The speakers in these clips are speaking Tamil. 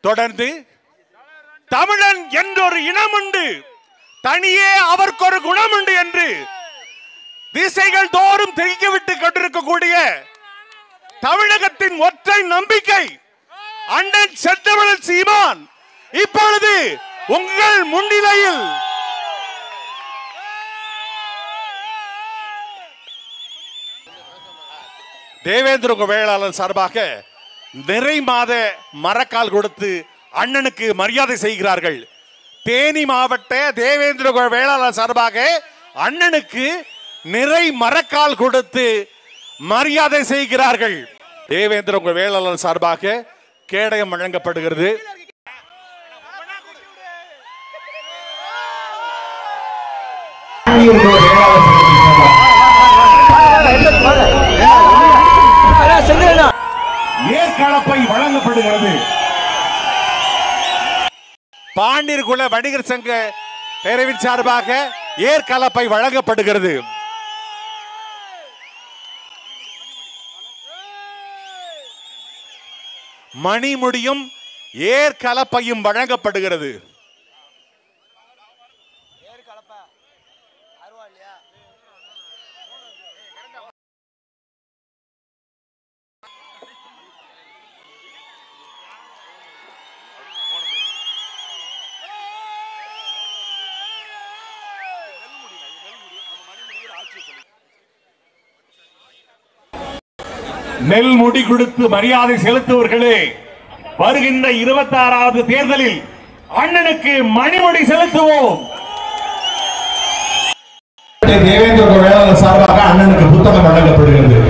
தொடர்ந்து தமிழன் என்றொரு இனம் உண்டு, தனியே அவருக்கு ஒரு குணம் உண்டு என்று திசைகள் தோறும் திரிக்கிவிட்டு கொண்டிருக்கக்கூடிய தமிழகத்தின் ஒற்றை நம்பிக்கை அண்ணன் செந்தமிழன் சீமான் இப்பொழுது உங்கள் முன்னிலையில் தேவேந்திர வேளாளர் சார்பாக நிறை மாத மரக்கால் கொடுத்து அண்ணனுக்கு மரியாதை செய்கிறார்கள். தேனி மாவட்ட தேவேந்திர வேளாளர் சார்பாக அண்ணனுக்கு நிறை மரக்கால் கொடுத்து மரியாதை செய்கிறார்கள். தேவேந்திர வேளாளர் சார்பாக கேடயம் வழங்கப்படுகிறது. ஏற்கலப்பை வழங்கப்படுகிறது. பாண்டியர் குல வணிகர் சங்க பேரவையின் சார்பாக ஏற்கலப்பை வழங்கப்படுகிறது. மணிமுடியும் ஏற்கலப்பையும் வழங்கப்படுகிறது. நெல் முடி கொடுத்து மரியாதை செலுத்துவர்களே, வருகின்ற 26வது தேர்தலில் அண்ணனுக்கு மணிமுடி செலுத்துவோம். தேவேந்திர வேளாளர் சார்பாக அண்ணனுக்கு புத்தகம் வழங்கப்படுகிறது.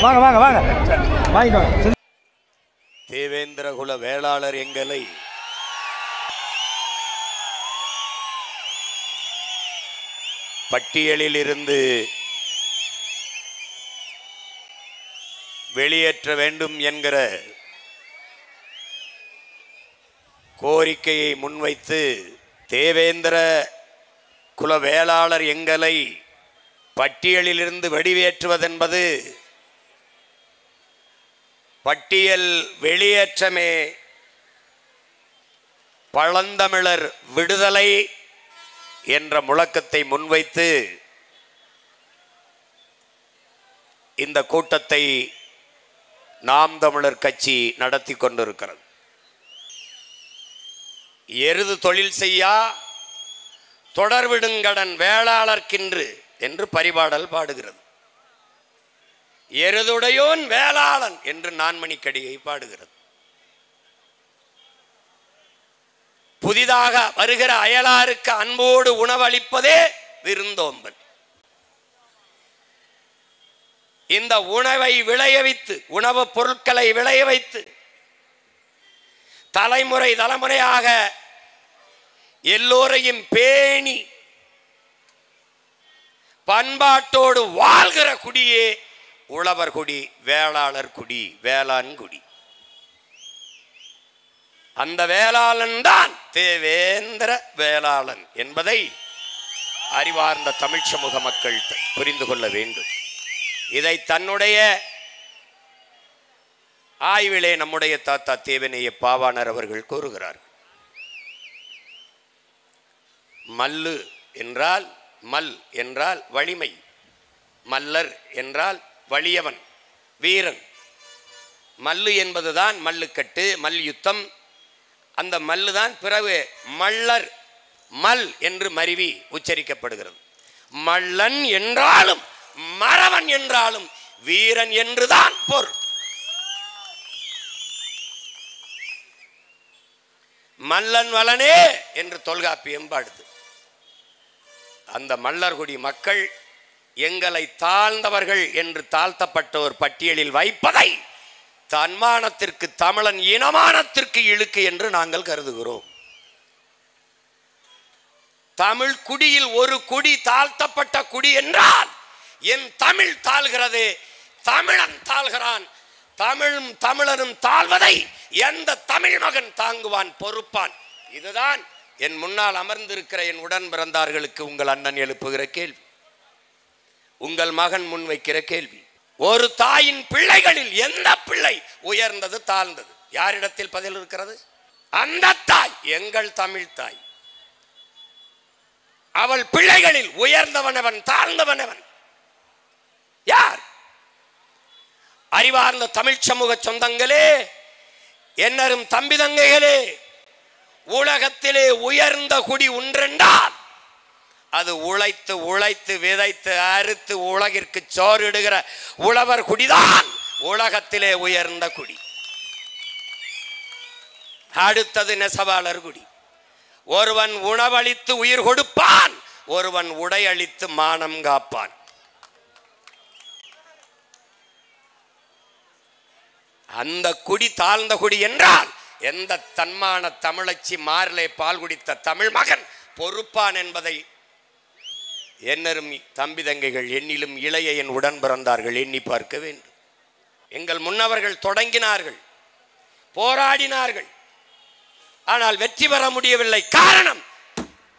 வாங்க வாங்க வாங்க வாங்கிக்கோங்க. தேவேந்திர குல வேளாளர் எங்களை பட்டியலில் இருந்து வெளியேற்ற வேண்டும் என்கிற கோரிக்கையை முன்வைத்து தேவேந்திர குல வேளாளர் எங்களை பட்டியலிலிருந்து வெளியேற்றுவதென்பது பட்டியல் வெளியேற்றமே பழந்தமிழர் விடுதலை என்ற முழக்கத்தை முன்வைத்து இந்த கூட்டத்தை நாம் தமிழர் கட்சி நடத்தி கொண்டிருக்கிறது. எருது தொழில் செய்யா தொடர்விடுங்கடன் வேளாளர்க்கின்று என்று பரிபாடல் பாடுகிறது. எருதுடையோன் வேளாளன் என்று நான்மணிக்கடிகை பாடுகிறது. புதிதாக வருகிற அயலாருக்கு அன்போடு உணவளிப்பதே விருந்தோம்பல். இந்த உணவை விளைய வைத்து, உணவுப் பொருட்களை விளைய வைத்து தலைமுறை தலைமுறையாக எல்லோரையும் பேணி பண்பாட்டோடு வாழ்கிற குடியே உழவர் குடி, வேளாளர் குடி, வேளாண் குடி. அந்த வேளாளன் தான் தேவேந்திர வேளாளன் என்பதை அறிவார்ந்த தமிழ் சமூக மக்கள் புரிந்து கொள்ள வேண்டும். இதை தன்னுடைய ஆய்விலே நம்முடைய தாத்தா தேவநேய பாவாணர் அவர்கள் கூறுகிறார். மல்லு என்றால், மல் என்றால் வலிமை, மல்லர் என்றால் வலியவன், வீரன். மல்லு என்பதுதான் மல்லுக்கட்டு, மல்யுத்தம். அந்த மல்லுதான் பிறகு மல்லர், மல் என்று மருவி உச்சரிக்கப்படுகிறது. மல்லன் என்றாலும் மறவன் என்றாலும் வீரன் என்றுதான் பொருள். மல்லன் வலனே என்று தொல்காப்பியம் பாடுது. அந்த மல்லர்குடி மக்கள் எங்களை தாழ்ந்தவர்கள் என்று தாழ்த்தப்பட்ட ஒரு பட்டியலில் வைப்பதை தன்மானத்திற்கு, தமிழன் இனமானத்திற்கு இழுக்கு என்று நாங்கள் கருதுகிறோம். தமிழ் குடியில் ஒரு குடி தாழ்த்தப்பட்ட குடி என்றால் என் தமிழ் தாழ்கிறது, தமிழன் தாழ்கிறான். தமிழும் தமிழனும் தாழ்வதை எந்த தமிழ் மகன் தாங்குவான், பொறுப்பான்? இதுதான் என் முன்னால் அமர்ந்திருக்கிற என் உடன் பிறந்தார்களுக்கு உங்கள் அண்ணன் எழுப்புகிற கேள்வி, உங்கள் மகன் முன்வைக்கிற கேள்வி. ஒரு தாயின் பிள்ளைகளில் எந்த பிள்ளை உயர்ந்தது தாழ்ந்தது? யாரிடத்தில் பதில் இருக்கிறது? அந்த தாய் எங்கள் தமிழ் தாய். அவள் பிள்ளைகளில் உயர்ந்தவனவன் தாழ்ந்தவனவன் யார்? அறிவார்ந்த தமிழ் சமூக சொந்தங்களே, என்னரும் தம்பி தங்கைகளே, உலகத்திலே உயர்ந்த குடி ஒன்றென்றால் அது உழைத்து உழைத்து விதைத்து அறுத்து உலகிற்கு சோறிடுகிற உழவர் குடிதான் உலகத்திலே உயர்ந்த குடி. அடுத்தது நெசவாளர் குடி. ஒருவன் உணவளித்து உயிர் கொடுப்பான், ஒருவன் உடை அளித்து மானம் காப்பான். அந்த குடி தாழ்ந்த குடி என்றால் எந்த தன்மான தமிழச்சி மார்லே பால் குடித்த தமிழ் மகன் பொறுப்பான் என்பதை என்னரும் தம்பி தங்கைகள், என்னிலும் இளைய என் உடன் பிறந்தார்கள் எண்ணி பார்க்க வேண்டும். எங்கள் முன்னவர்கள் தொடங்கினார்கள், போராடினார்கள், ஆனால் வெற்றி பெற முடியவில்லை. காரணம்,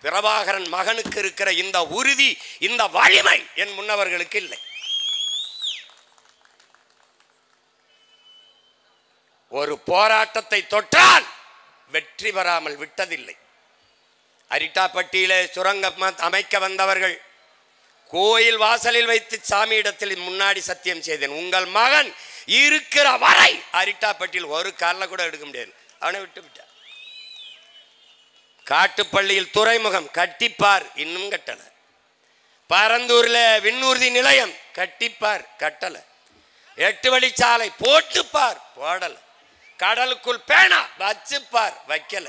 பிரபாகரன் மகனுக்கு இருக்கிற இந்த உறுதி, இந்த வலிமை என் முன்னவர்களுக்கு இல்லை. ஒரு போராட்டத்தை தொற்றால் வெற்றி பெறாமல் விட்டதில்லை. அரிட்டாப்பட்டியிலே சுரங்கம் அமைக்க வந்தவர்கள் கோயில் வாசலில் வைத்து சாமியிடத்தில் முன்னாடி சத்தியம் செய்தேன், உங்கள் மகன் இருக்கிற வரை அரிட்டாப்பட்டியில் ஒரு காலில் கூட எடுக்க முடியாது. அவனை விட்டு விட்டார். காட்டுப்பள்ளியில் துறைமுகம் கட்டிப்பார், இன்னும் கட்டல. பரந்தூர்ல விண்ணூர்தி நிலையம் கட்டிப்பார், கட்டல. 8 வழிச்சாலை போட்டுப்பார், போடல. கடலுக்குள் பேனா வச்சுப்பார், வைக்கல.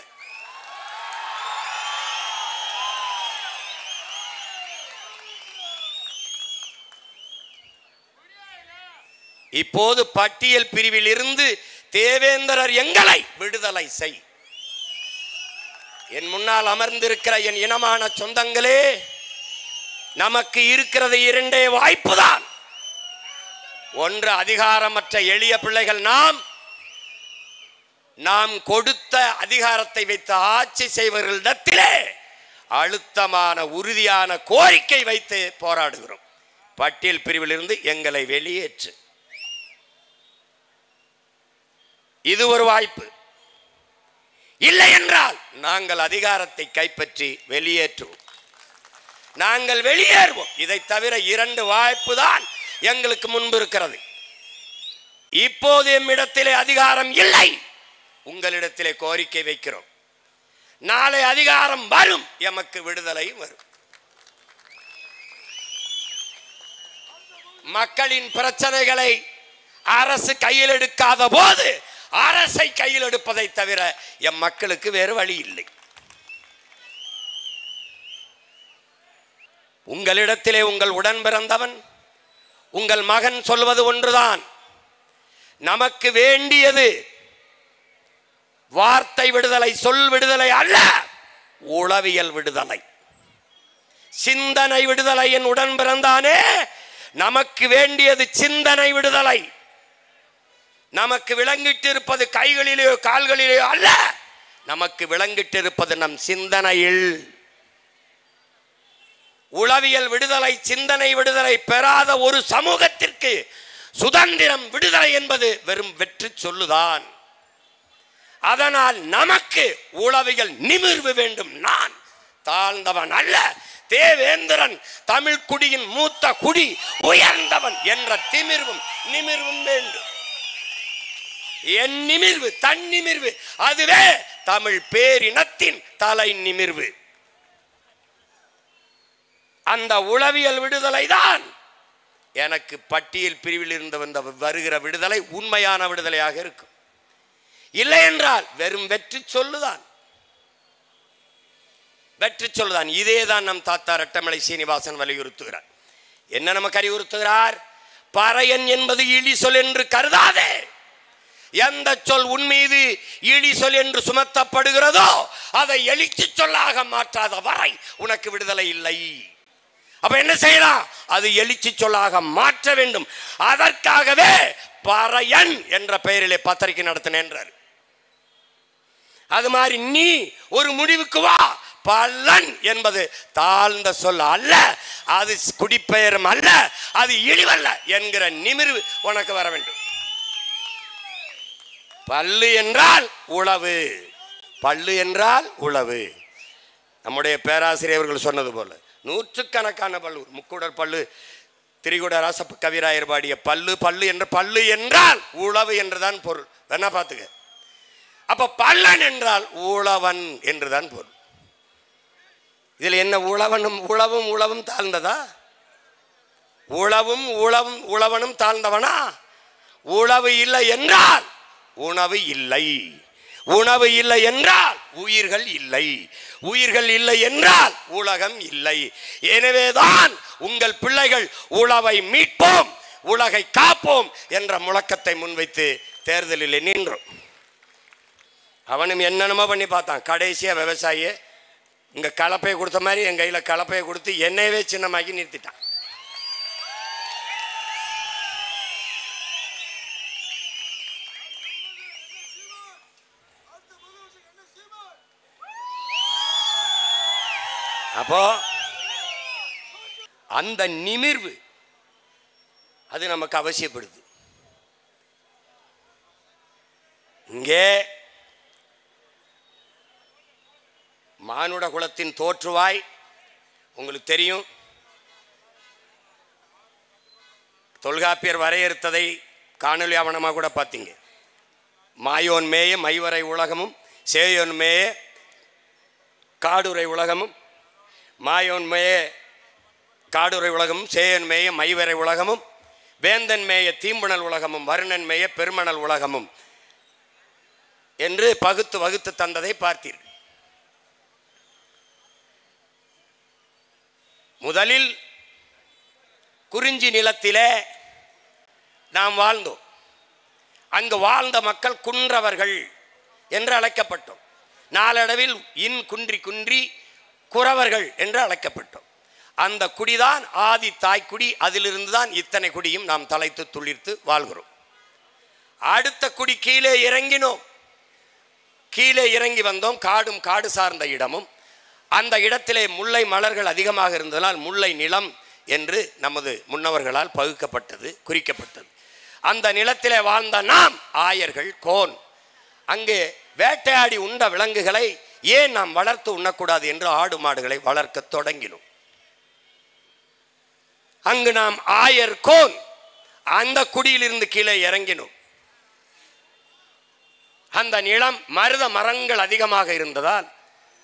இப்போது பட்டியல் பிரிவில் இருந்து தேவேந்திரர் எங்களை விடுதலை செய். என் முன்னால் அமர்ந்திருக்கிற என் இனமான சொந்தங்களே, நமக்கு இருக்கிறது 2 வாய்ப்பு தான். ஒன்று, அதிகாரமற்ற எளிய பிள்ளைகள் நாம் கொடுத்த அதிகாரத்தை வைத்து ஆட்சி செய்வர்களிடத்திலே அழுத்தமான உறுதியான கோரிக்கை வைத்து போராடுகிறோம். பட்டியல் பிரிவில் இருந்து எங்களை வெளியேற்று. இது ஒரு வாய்ப்பு. இல்லை என்றால் நாங்கள் அதிகாரத்தை கைப்பற்றி வெளியேற்றுவோம். நாங்கள் வெளியேறுவோம். இதை தவிர 2 வாய்ப்பு தான் எங்களுக்கு முன்பு இருக்கிறது. இப்போது எம்மிடத்திலே அதிகாரம் இல்லை, உங்களிடத்திலே கோரிக்கை வைக்கிறோம். நாளை அதிகாரம் வரும், எமக்கு விடுதலை வரும். மக்களின் பிரச்சனைகளை அரசு கையில் எடுக்காத போது அரசை கையில் எடுப்பதை தவிர எம் மக்களுக்கு வேறு வழி இல்லை. உங்களிடத்திலே உங்கள் உடன் பிறந்தவன், உங்கள் மகன் சொல்வது ஒன்றுதான். நமக்கு வேண்டியது வார்த்தை விடுதலை, சொல் விடுதலை அல்ல, உளவியல் விடுதலை, சிந்தனை விடுதலை. என் உடன் பிறந்தானே, நமக்கு வேண்டியது சிந்தனை விடுதலை. நமக்கு விளங்கிட்டு இருப்பது கைகளிலேயோ கால்களிலேயோ அல்ல, நமக்கு விளங்கிட்டு இருப்பது நம் சிந்தனையில். உளவியல் விடுதலை, சிந்தனை விடுதலை பெறாத ஒரு சமூகத்திற்கு சுதந்திரம், விடுதலை என்பது வெறும் வெற்றி சொல்லுதான். அதனால் நமக்கு உளவியல் நிமிர்வு வேண்டும். நான் தாழ்ந்தவன் அல்ல, தேவேந்திரன் தமிழ் குடியின் மூத்த குடி, உயர்ந்தவன் என்ற திமிர்வும் நிமிர்வும் வேண்டும். என் நிமிர்வு, தன் நிமிர்வு, அதுவே தமிழ் பேரினத்தின் தலை நிமிர்வு. அந்த உளவியல் விடுதலை தான் எனக்கு பட்டியல் பிரிவில் இருந்து வந்த வருகிற விடுதலை உண்மையான விடுதலையாக இருக்கும். இல்லை என்றால் வெறும் வெற்றி சொல்லுதான், வெற்றி சொல்லுதான். இதேதான் நம் தாத்தா ரெட்டமலை சீனிவாசன் வலியுறுத்துகிறார். என்ன நமக்கு அறிவுறுத்துகிறார்? பறையன் என்பது இழி சொல் என்று கருதாதே. எந்த சொல் உன் மீது இழி சொல் என்று சுமத்தப்படுகிறதோ அதை எழுச்சி சொல்லாக மாற்றாத வரை உனக்கு விடுதலை இல்லை. அப்ப என்ன செய்யலாம்? அது எழுச்சி சொல்லாக மாற்ற வேண்டும். அதற்காகவே பறையன் என்ற பெயரிலே பத்திரிகை நடத்தினார். அது மாதிரி நீ ஒரு முடிவுக்கு வா. பல்லன் என்பது தாழ்ந்த சொல் அல்ல, அது குடிப்பெயரும் அல்ல, அது இழிவல்ல என்கிற நிமிர்வு உனக்கு வர வேண்டும். பல்லு என்றால் உளவு, பல்லு என்றால் உளவு. நம்முடைய பேராசிரியர்கள் சொன்னது போல நூற்றுக்கணக்கான பல்லு, முக்குடர் பல்லு, திரிகுட ராசப்ப கவிராயர் பாடிய பல்லு. பல்லு என்ற பல்லு என்றால் உளவு என்றுதான் பொருள். வேணா பார்த்துக்க. அப்ப பல்லன் என்றால் உழவன் என்றுதான் பொருள். இதில் என்ன உழவனும் உழவும் உழவும் தாழ்ந்ததா? உழவும் உழவும் உழவனும் தாழ்ந்தவனா? உழவு இல்லை என்றால் உணவு இல்லை, உணவு இல்லை என்றால் உயிர்கள் இல்லை, உயிர்கள் இல்லை என்றால் உலகம் இல்லை. எனவேதான் உங்கள் பிள்ளைகள் உழவை மீட்போம், உலகை காப்போம் என்ற முழக்கத்தை முன்வைத்து தேர்தலில் நின்றோம். அவனும் என்னென்னமோ பண்ணி பார்த்தான். கடைசியாக விவசாயியை இங்கே கலப்பையை கொடுத்த மாதிரி என் கையில் கலப்பையை கொடுத்து என்னையவே சின்னமாக்கி நிறுத்திட்டான். அப்போ அந்த நிமிர்வு அது நமக்கு அவசியப்படுது. இங்கே மானுட குலத்தின் தோற்றுவாய் உங்களுக்கு தெரியும். தொல்காப்பியர் வரையறுத்ததை காணொலி ஆவணமாக கூட பார்த்தீங்க. மாயோன் மேய மைவரை உலகமும், சேயோன் மேய காடுரை உலகமும், மாயோன் மேய காடுரை உலகமும், சேயோன் மேய மைவரை உலகமும், வேந்தன் மேய தீம்புணல் உலகமும், வருணன் மேய பெருமணல் உலகமும் என்று பகுத்து வகுத்து தந்ததை பார்த்தீர்கள். முதலில் குறிஞ்சி நிலத்திலே நாம் வாழ்ந்தோம். அங்கு வாழ்ந்த மக்கள் குன்றவர்கள் என்று அழைக்கப்பட்டோம். நாளடைவில் இன் குன்றி குன்றி குறவர்கள் என்று அழைக்கப்பட்டோம். அந்த குடிதான் ஆதி தாய்க்குடி. அதிலிருந்து தான் இத்தனை குடியும் நாம் தலைத்து துளிர்த்து வாழ்கிறோம். அடுத்த குடி கீழே இறங்கினோம். கீழே இறங்கி வந்தோம். காடும் காடு சார்ந்த இடமும், அந்த இடத்திலே முல்லை மலர்கள் அதிகமாக இருந்ததால் முல்லை நிலம் என்று நமது முன்னவர்களால் பகுக்கப்பட்டது, குறிக்கப்பட்டது. அந்த நிலத்திலே வாழ்ந்த நாம் ஆயர்கள், கோன், அங்கே வேட்டையாடி உண்ட விலங்குகளை ஏன் நாம் வளர்த்து உண்ணக்கூடாது என்று ஆடு மாடுகளை வளர்க்க தொடங்கினோம். அங்கு நாம் ஆயர், கோன், அந்த குடியிலிருந்து கீழே இறங்கினோம். அந்த நிலம் மருத மரங்கள் அதிகமாக இருந்ததால்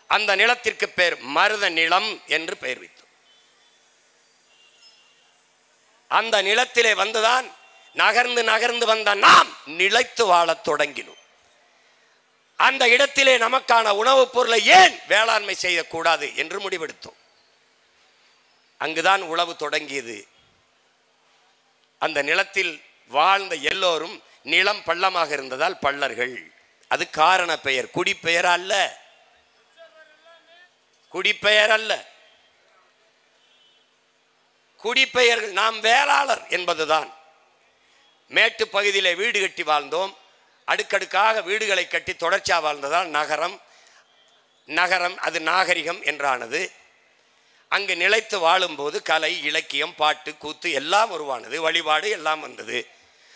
அந்த நிலத்திற்கு பெயர் மருத நிலம் என்று பெயர் வைத்தோம். அந்த நிலத்திலே வந்துதான் நகர்ந்து நகர்ந்து வந்த நாம் நிலைத்து வாழத் தொடங்கினோம். அந்த இடத்திலே நமக்கான உணவுப் பொருளை ஏன் வேளாண்மை செய்யக்கூடாது என்று முடிவெடுத்தோம். அங்குதான் உழவு தொடங்கியது. அந்த நிலத்தில் வாழ்ந்த எல்லோரும் நிலம் பள்ளமாக இருந்ததால் பள்ளர்கள். அது காரண பெயர், குடிப்பெயர் அல்ல, குடிப்பெயர் அல்ல. குடிப்பெயர்கள் நாம் வேளாளர் என்பதுதான். மேட்டு பகுதியிலே வீடு கட்டி வாழ்ந்தோம். அடுக்கடுக்காக வீடுகளை கட்டி தொடர்ச்சியாக வாழ்ந்ததால் நகரம், நகரம் அது நாகரிகம் என்றானது. அங்கு நிலைத்து வாழும்போது கலை, இலக்கியம், பாட்டு, கூத்து எல்லாம் உருவானது. வழிபாடு எல்லாம் வந்தது.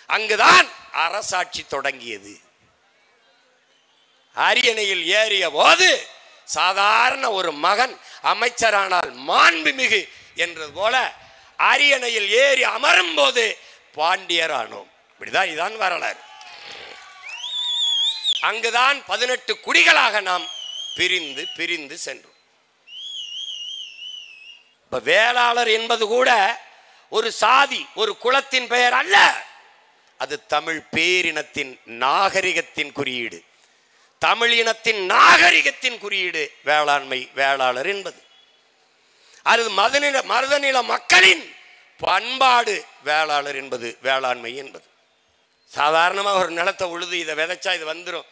அங்குதான் அரசாட்சி தொடங்கியது. அரியணையில் ஏறிய போது சாதாரண ஒரு மகன் அமைச்சரானால் மாண்புமிகு என்றது போல அரியணையில் ஏறி அமரும் போது பாண்டியர் ஆனோம். இப்படிதான், இதுதான் வரலாறு. அங்குதான் 18 குடிகளாக நாம் பிரிந்து பிரிந்து சென்றோம். இப்ப வேளாளர் என்பது கூட ஒரு சாதி, ஒரு குலத்தின் பெயர் அல்ல. அது தமிழ் பேரினத்தின் நாகரிகத்தின் குறியீடு, தமிழ் இனத்தின் நாகரிகத்தின் குறியீடு வேளாண்மை, வேளாளர் என்பது. அது மருதநில மக்களின் பண்பாடு வேளாளர் என்பது, வேளாண்மை என்பது. சாதாரணமாக ஒரு நிலத்தை உழுது இதை விதைச்சா இது வந்துடும்,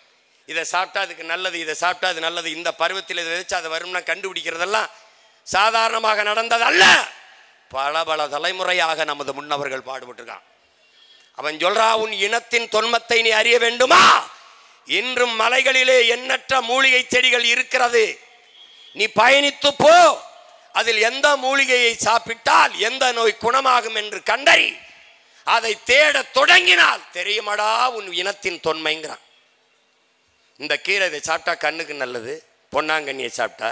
இதை சாப்பிட்டா அதுக்கு நல்லது, இதை சாப்பிட்டா அது நல்லது, இந்த பருவத்தில் இதை விதைச்சா அது வரும்னா கண்டுபிடிக்கிறதெல்லாம் சாதாரணமாக நடந்தது அல்ல. பல பல தலைமுறையாக நமது முன்னவர்கள் பாடுபட்டிருக்கான். அவன் சொல்றா, உன் இனத்தின் தொன்மத்தை நீ அறிய வேண்டுமா, இன்றும் மலைகளிலே எண்ணற்ற மூலிகை செடிகள் இருக்கிறது. நீ பயணித்து போ, அதில் எந்த மூலிகையை சாப்பிட்டால் எந்த நோய் குணமாகும் என்று கண்டறி அதை தேட தொடங்கினால் தெரியுமாடா உன் இனத்தின் தொன்மைங்கிறான். இந்த கீரை இதை சாப்பிட்டா கண்ணுக்கு நல்லது, பொன்னாங்கண்ணியை சாப்பிட்டா,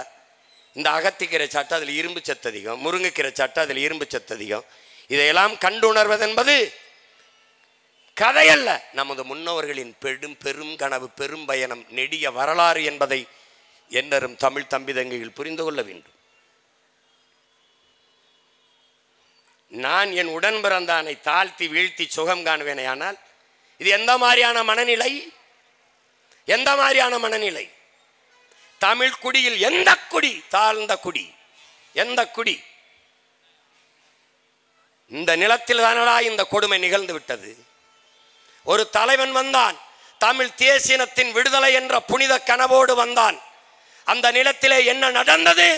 இந்த அகத்திக்கீரை சாப்பிட்டா அதில் இரும்பு சத்து அதிகம், முருங்கைக்கீரை சாப்பிட்டா அதில் இரும்பு சத்து அதிகம். இதையெல்லாம் கண்டுணர்வது என்பது கதையல்ல, நமது முன்னோர்களின் பெரும் கனவு, பெரும் பயணம், நெடிய வரலாறு என்பதை என்னரும் தமிழ் தம்பி தங்கைகள் புரிந்து கொள்ள வேண்டும். நான் என் உடன் பிறந்தானை தாழ்த்தி வீழ்த்தி சுகம் காணுவேனே, ஆனால் இது எந்த மாதிரியான மனநிலை? எந்த மாதிரியான மனநிலை? தமிழ் குடியில் எந்த குடி தாழ்ந்த குடி? எந்த குடி? இந்த நிலத்தில் தானடா இந்த கொடுமை நிகழ்ந்து விட்டது. ஒரு தலைவன் வந்தான், தமிழ் தேசியனத்தின் விடுதலை என்ற புனித கனவோடு வந்தான். அந்த நிலத்திலே என்ன நடந்தது?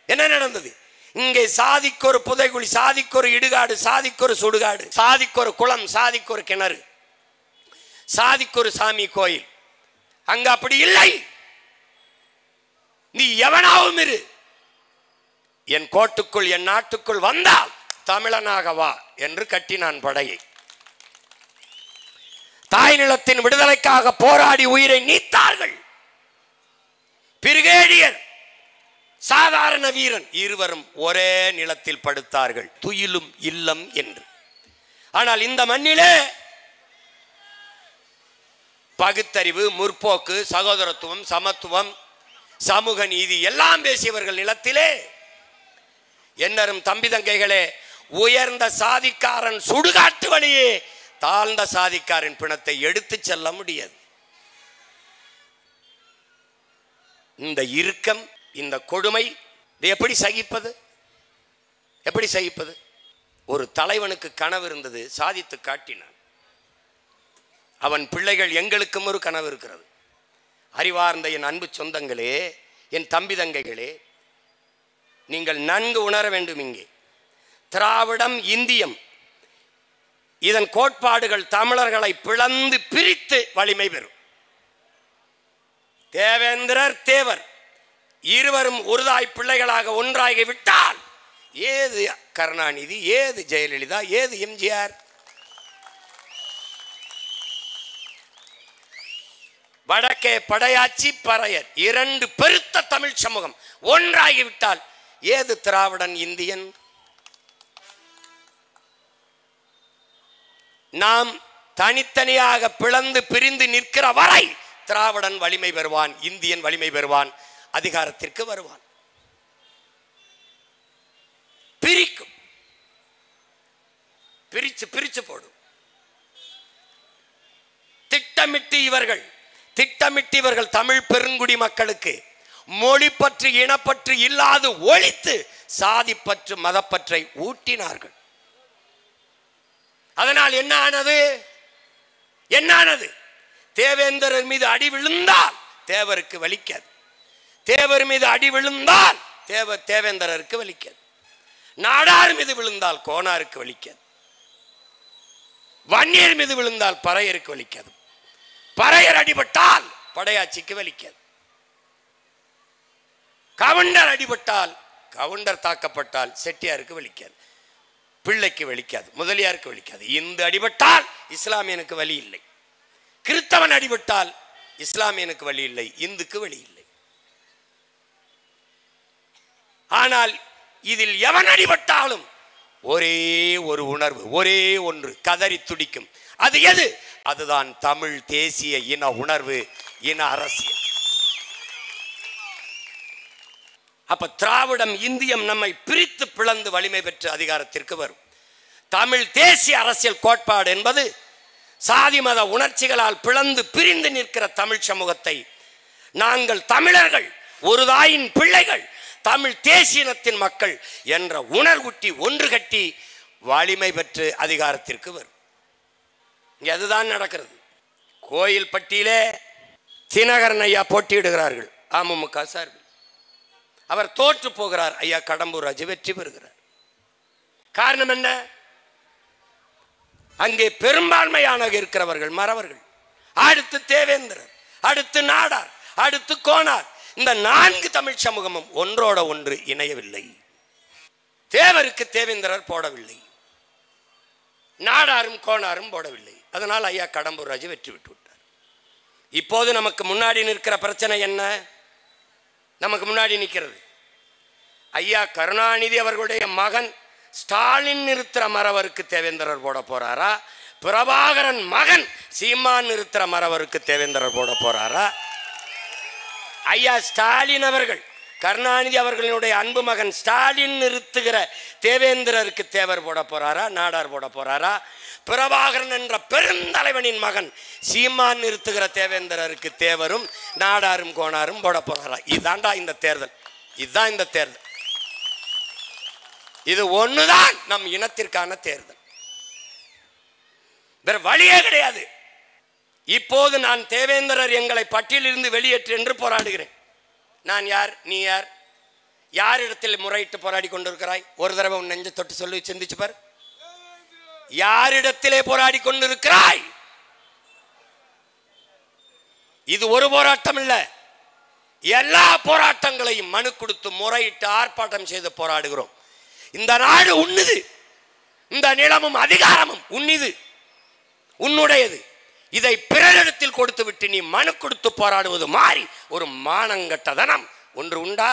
என்ன நடந்தது? இங்கே சாதிக்கு ஒரு புதைகுழி, சாதிக்கு ஒரு இடுகாடு, சாதிக்கு ஒரு சுடுகாடு, சாதிக்கு ஒரு குளம், சாதிக்கு ஒரு கிணறு, சாதிக்கு ஒரு சாமி கோயில். அங்க அப்படி இல்லை. நீ எவனாவும் இரு, என் கோட்டுக்குள் என் நாட்டுக்குள் வந்தால் தமிழனாக வா என்று கட்டினான் படையை. தாய் நிலத்தின் விடுதலைக்காக போராடி உயிரை நீத்தார்கள். பிரிகேடியர், சாதாரண வீரன், இருவரும் ஒரே நிலத்தில் படுத்தார்கள், துயிலும் இல்லம் என்று. ஆனால் இந்த மண்ணிலே பகுத்தறிவு, முற்போக்கு, சகோதரத்துவம், சமத்துவம், சமூக நீதி எல்லாம் பேசியவர்கள் நிலத்திலே என்னரும் தம்பி தங்கைகளே, உயர்ந்த சாதிக்காரன் சுடுகாட்டு வழியே தாழ்ந்த சாதிக்காரன் பிணத்தை எடுத்து செல்ல முடியாது. இந்த இறுக்கம், இந்த கொடுமை எப்படி சகிப்பது? எப்படி சகிப்பது? ஒரு தலைவனுக்கு கனவு இருந்தது, சாதித்து காட்டினான். அவன் பிள்ளைகள், எங்களுக்கும் ஒரு கனவு இருக்கிறது. அறிவார்ந்த என் அன்பு சொந்தங்களே, என் தம்பி தங்கைகளே, நீங்கள் நன்கு உணர வேண்டும். இங்கே திராவிடம், இந்தியம், இதன் கோட்பாடுகள் தமிழர்களை பிளந்து பிரித்து வலிமை பெறும். தேவேந்திரர், தேவர் இருவரும் ஒருதாய் பிள்ளைகளாக ஒன்றாகி விட்டால் ஏது கருணாநிதி, ஏது ஜெயலலிதா, ஏது எம்ஜிஆர்? வடக்கே படையாச்சி, பறையர், இரண்டு பெருத்த தமிழ் சமூகம் ஒன்றாகிவிட்டால் ஏது திராவிடன், இந்தியன்? நாம் தனித்தனியாக பிளந்து பிரிந்து நிற்கிற வரை திராவிடன் வலிமை பெறுவான், இந்தியன் வலிமை பெறுவான், அதிகாரத்திற்கு வருவான். பிரிக்கும், பிரிச்சு பிரிச்சு போடும். திட்டமிட்டு இவர்கள் தமிழ் பெருங்குடி மக்களுக்கு மொழி பற்று, இனப்பற்று இல்லாது ஒழித்து சாதிப்பற்று, மதப்பற்றை ஊட்டினார்கள். அதனால் என்ன ஆனது? என்ன ஆனது? தேவேந்திரர் மீது அடி விழுந்தால் தேவருக்கு வலிக்காது, தேவர் மீது அடி விழுந்தால் தேவேந்திரருக்கு வலிக்காது, நாடார் மீது விழுந்தால் கோனாருக்கு வலிக்காது, வன்னியர் மீது விழுந்தால் பறையருக்கு வலிக்காது, பறையர் அடிபட்டால் படையாட்சிக்கு வலிக்காது, கவுண்டர் அடிபட்டால், கவுண்டர் தாக்கப்பட்டால் செட்டியாருக்கு வலிக்காது, பிள்ளைக்கு வலிக்காது, முதலியாருக்கு வலிக்காது. இந்து அடிபட்டால் இஸ்லாமியனுக்கு வலி இல்லை, கிறிஸ்தவன் அடிபட்டால் இஸ்லாமியனுக்கு வலி இல்லை, இந்துக்கு வலி இல்லை. ஆனால் இதில் எவன் அடிபட்டாலும் ஒரே ஒரு உணர்வு, ஒரே ஒன்று கதறி துடிக்கும். அது எது? அதுதான் தமிழ் தேசிய இன உணர்வு, இன அரசியல். அப்ப திராவிடம், இந்தியம் நம்மை பிரித்து பிளந்து வலிமை பெற்று அதிகாரத்திற்கு வரும். தமிழ் தேசிய அரசியல் கோட்பாடு என்பது சாதி மத உணர்ச்சிகளால் பிளந்து பிரிந்து நிற்கிற தமிழ் சமூகத்தை நாங்கள் தமிழர்கள், ஒரு தாயின் பிள்ளைகள், தமிழ் தேசியனத்தின் மக்கள் என்ற உணர்வுட்டி ஒன்று கட்டி வலிமை பெற்று அதிகாரத்திற்கு வரும். இங்கே அதுதான் நடக்கிறது. கோயில் பட்டியிலே தினகரன் ஐயா போட்டியிடுகிறார்கள் அமமுக சார்பில். அவர் தோற்று போகிறார். ஐயா கடம்பூர் ராஜு வெற்றி பெறுகிறார். காரணம் என்ன? அங்கே பெரும்பான்மையான இருக்கிறவர்கள் மறவர்கள். அடுத்து தேவேந்திரர், அடுத்து நாடார், அடுத்து கோனார். இந்த 4 தமிழ் சமூகமும் ஒன்றோட ஒன்று இணையவில்லை. தேவருக்கு தேவேந்திரர் போடவில்லை, நாடாரும் கோனாரும் போடவில்லை. அதனால் ஐயா கடம்பூர் ராஜு வெற்றி விட்டு விட்டார். இப்போது நமக்கு முன்னாடி நிற்கிற பிரச்சனை என்ன? நமக்கு முன்னாடி நிற்கிறது ஐயா கருணாநிதி அவர்களுடைய மகன் ஸ்டாலின் நிறுத்துற மரவருக்கு தேவேந்திரர் போட போறாரா, பிரபாகரன் மகன் சீமான் நிறுத்துற மரவருக்கு தேவேந்திரர் போட போறாரா? ஐயா ஸ்டாலின் அவர்கள், கருணாநிதி அவர்களுடைய அன்பு மகன் ஸ்டாலின் நிறுத்துகிற தேவேந்திரருக்கு தேவர் போட போறாரா, நாடார் போட போறாரா? பிரபாகரன் என்ற பெருந்தலைவனின் மகன் சீமான் நிறுத்துகிற தேவேந்திரருக்கு தேவரும் நாடாரும் கோனாரும் போட போறாரா? இதுதான்டா இந்த தேர்தல். இதுதான் இந்த தேர்தல். இது ஒண்ணுதான் நம் இனத்திற்கான தேர்தல். வேற வழியே கிடையாது. இப்போது நான் தேவேந்திரர் எங்களை பட்டியலிருந்து வெளியேற்று என்று போராடுகிறேன். நான் யார், நீ யார்? யாரிடத்தில் முறையிட்டு போராடி கொண்டிருக்கிறாய்? ஒரு தடவை உன் நெஞ்ச தொட்டு சொல்லி சிந்திச்சு பார். யாரிடத்திலே போராடி கொண்டிருக்கிறாய்? இது ஒரு போராட்டம் இல்ல, எல்லா போராட்டங்களையும் மனு கொடுத்து முறையிட்டு ஆர்ப்பாட்டம் செய்து போராடுகிறோம். இந்த நாடு உன்னுது, இந்த நிலமும் அதிகாரமும் உன்னிது, உன்னுடையது. இதை பிறரிடத்தில் கொடுத்து விட்டு நீ மனு கொடுத்து போராடுவது மாறி ஒரு மானங்கட்டதனம் ஒன்று உண்டா?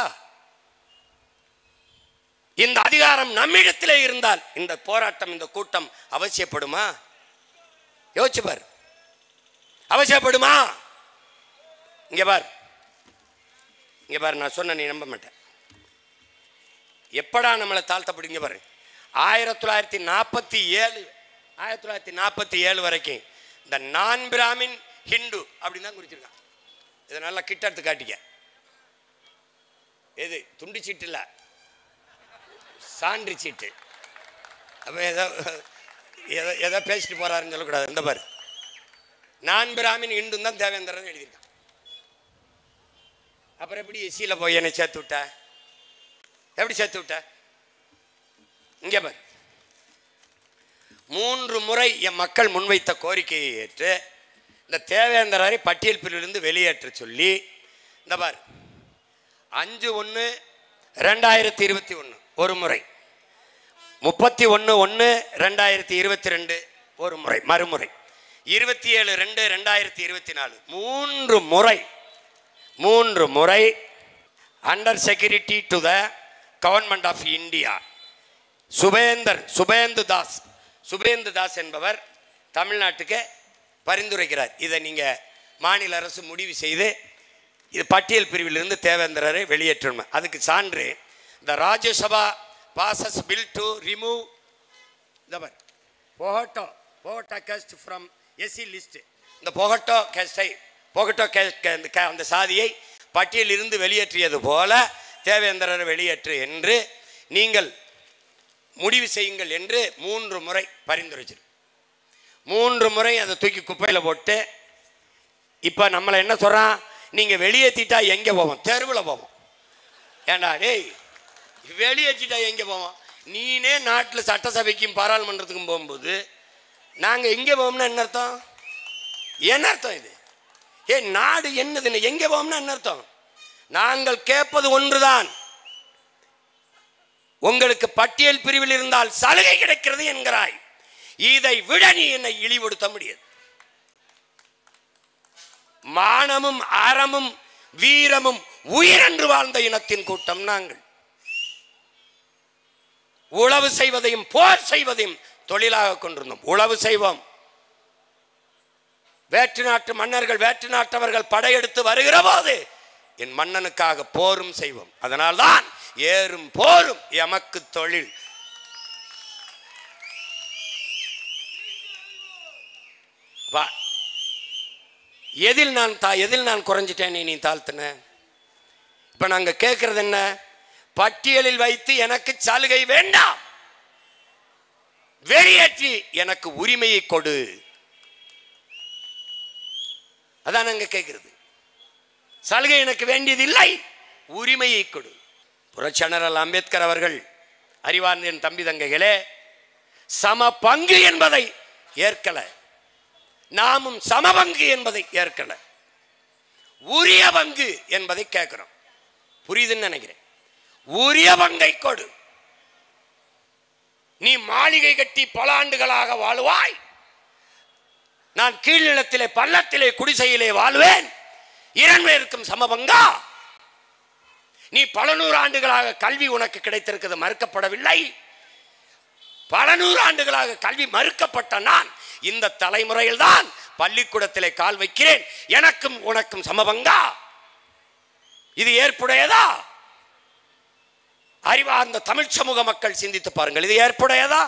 இந்த அதிகாரம் நம்மிடத்திலே இருந்தால் இந்த போராட்டம், இந்த கூட்டம் அவசியப்படுமா? யோசிச்சு பார், அவசியப்படுமா? இங்க பார், இங்க பார், நான் சொன்ன நீ நம்ப மாட்டேன். எப்படா நம்மளை தாழ்த்தப்படுங்க பாரு. 1947 வரைக்கும் இந்த நான் பிராமின் ஹிந்து அப்படின்னு தான் குறிச்சிருக்கான். இதை நல்லா கிட்ட எடுத்து காட்டிக்க. எது துண்டு சீட்டு இல்லை, சான்று சீட்டு. அப்போ எதோ பேசிட்டு போறாருன்னு சொல்லக்கூடாது. இந்த பாரு, நான் பிராமின் ஹிந்து தான் தேவேந்திரன் எழுதியிருக்கான். அப்புறம் எப்படி எஸ்சியில் போய் என்னை சேர்த்து விட்ட? எப்படி சேர்த்து விட்ட? இங்கே பாரு, 3 முறை என் மக்கள் முன்வைத்த கோரிக்கையை ஏற்று இந்த தேவேந்திரரை பட்டியல் பிரிவிலிருந்து வெளியேற்ற சொல்லி, இந்த பார் 5/1/2021 ஒரு முறை, 31/1/2022 ஒரு முறை, மறுமுறை 27/2/2024 3 முறை under security to the government of India Subhendu Das என்பவர் தமிழ்நாட்டுக்கு பரிந்துரைக்கிறார். இதை நீங்கள் மாநில அரசு முடிவு செய்து இது பட்டியல் பிரிவிலிருந்து தேவேந்திரரை வெளியேற்றணும். அதுக்கு சான்று இந்த Rajya Sabha passes bill to remove the Bhogta caste from SC list. இந்த போகட்டோ அந்த சாதியை பட்டியலிருந்து வெளியேற்றியது போல தேவேந்திரரை வெளியேற்று என்று நீங்கள் முடிவு செய்யுங்கள் என்று 3 முறை பரிந்துரைச்சிரு. 3 முறை அதை தூக்கி குப்பையில் போட்டு இப்போ நம்மளை என்ன சொல்கிறான்? நீங்கள் வெளியேற்றிட்டா எங்கே போவோம்? தெருவில் போவோம். ஏண்டா டேய், வெளியேற்றிட்டா எங்கே போவோம்? நீனே நாட்டில் சட்டசபைக்கும் பாராளுமன்றத்துக்கும் போகும்போது நாங்கள் எங்கே போவோம்னா என்ன அர்த்தம்? என்ன அர்த்தம் இது? நாடு என்னதுன்னு எங்கே போவோம்னா என்ன அர்த்தம்? நாங்கள் கேட்பது ஒன்றுதான், உங்களுக்கு பட்டியல் பிரிவில் இருந்தால் சலுகை கிடைக்கிறது என்கிறாய். இதை விட நீ என்னை இழிவுபடுத்த முடியாது. மானமும் அறமும் வீரமும் உயிரென்று வாழ்ந்த இனத்தின் கூட்டம் நாங்கள். உழவு செய்வதையும் போர் செய்வதையும் தொழிலாக கொண்டிருந்தோம். உழவு செய்வோம். வேற்று நாட்டு மன்னர்கள், வேற்று நாட்டவர்கள் படையெடுத்து வருகிற போது என் மன்னனுக்காக போரும் செய்வோம். அதனால்தான் ஏறும் போரும் எமக்கு தொழில். எதில் நான் குறைஞ்சிட்டேன், நீ தாழ்த்தின? இப்ப நாங்க கேட்கறது என்ன? பட்டியலில் வைத்து எனக்கு சலுகை வேண்டாம், வெளியேற்றி எனக்கு உரிமையை கொடு. அதான் நாங்க கேட்கிறது. சலுகை எனக்கு வேண்டியது இல்லை, உரிமையை கொடு. புரட்சியாளர் அம்பேத்கர் அவர்கள், அறிவார்ந்த என் தம்பி தங்கைகளே, சம பங்கு என்பதை ஏற்கல, நாமும் சமபங்கு என்பதை ஏற்கல. உரிய பங்கு என்பதை கேட்கிறோம். புரியுதுன்னு நினைக்கிறேன். உரிய பங்கை கொடு. நீ மாளிகை கட்டி பல ஆண்டுகளாக வாழுவாய், நான் கீழ்நிலத்திலே பள்ளத்திலே குடிசையிலே வாழ்வேன், இரண்பேருக்கும் சமபங்கா? நீ பல நூறு ஆண்டுகளாக கல்வி உனக்கு கிடைத்திருக்கிறது, மறுக்கப்படவில்லை. பல நூறு ஆண்டுகளாக கல்வி மறுக்கப்பட்ட நான் இந்த தலைமுறையில் தான் பள்ளிக்கூடத்திலே கால் வைக்கிறேன், எனக்கும் உனக்கும் சமபங்கா? இது ஏற்புடையதா? அறிவார்ந்த தமிழ் சமூக மக்கள் சிந்தித்து பாருங்கள், இது ஏற்புடையதா?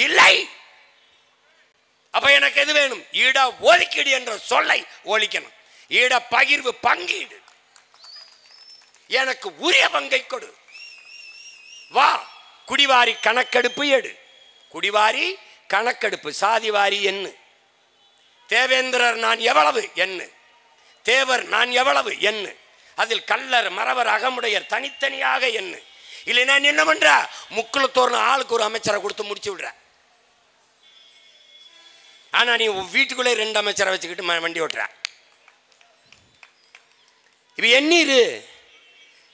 இல்லை. அப்ப எனக்கு எது வேணும்? ஈட ஒதுக்கீடு என்ற சொல்லை ஒழிக்கணும். ஈட பகிர்வு, பங்கீடு. எனக்கு உரிய பங்கை கொடு. வா, குடிவாரி கணக்கெடுப்பு எடு. குடிவாரி கணக்கெடுப்பு, சாதிவாரி எண்ணு. தேவேந்திரர் நான் எவ்வளவு எண்ணு, தேவர் நான் எவ்வளவு எண்ணு. அதில் கல்லர், மறவர், அகமுடையர் தனித்தனியாக எண்ணு. இல்லை நான் என்ன பண்ற, முக்குளத்தோர்னு ஆளுக்கு ஒரு அமைச்சரை கொடுத்து முடிச்சு விடுற. ஆனா நீ வீட்டுக்குள்ளே 2 அமைச்சரை வச்சுக்கிட்டு வண்டி ஓட்டுற. இப்ப எண்ணீரு.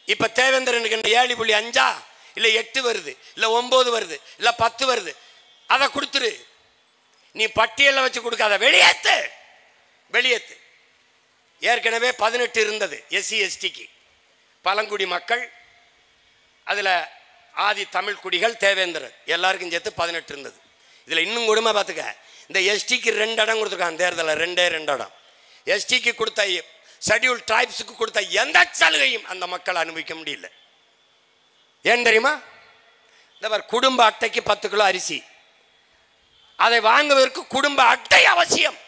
இப்ப தேவேந்திரனுக்கு 7.5 இல்ல 8 வருது, இல்ல 9 வருது, இல்ல 10 வருது, அதை கொடுத்துரு. நீ பட்டியலில் வச்சு கொடுக்காத, வெளியேத்து, வெளியேத்து. ஏற்கனவே 18 இருந்தது எஸ்சி எஸ்டிக்கு, பழங்குடி மக்கள், அதுல ஆதி தமிழ் குடிகள், தேவேந்திரர் எல்லாருக்கும் சேர்த்து 18 இருந்தது. இதுல இன்னும் கொடுமை பார்த்துக்க, இந்த எஸ்டிக்கு 2 இடம் கொடுத்துருக்காங்க தேர்தலில், 2 இடம். எஸ்டிக்கு கொடுத்த, ஷெட்யூல் டிரைப்ஸுக்கு கொடுத்த எந்த சலுகையும் அந்த மக்கள் அனுபவிக்க முடியல. ஏன் தெரியுமா? இந்த குடும்ப அட்டைக்கு 10 கிலோ அரிசி, அதை வாங்குவதற்கு குடும்ப அட்டை அவசியம்.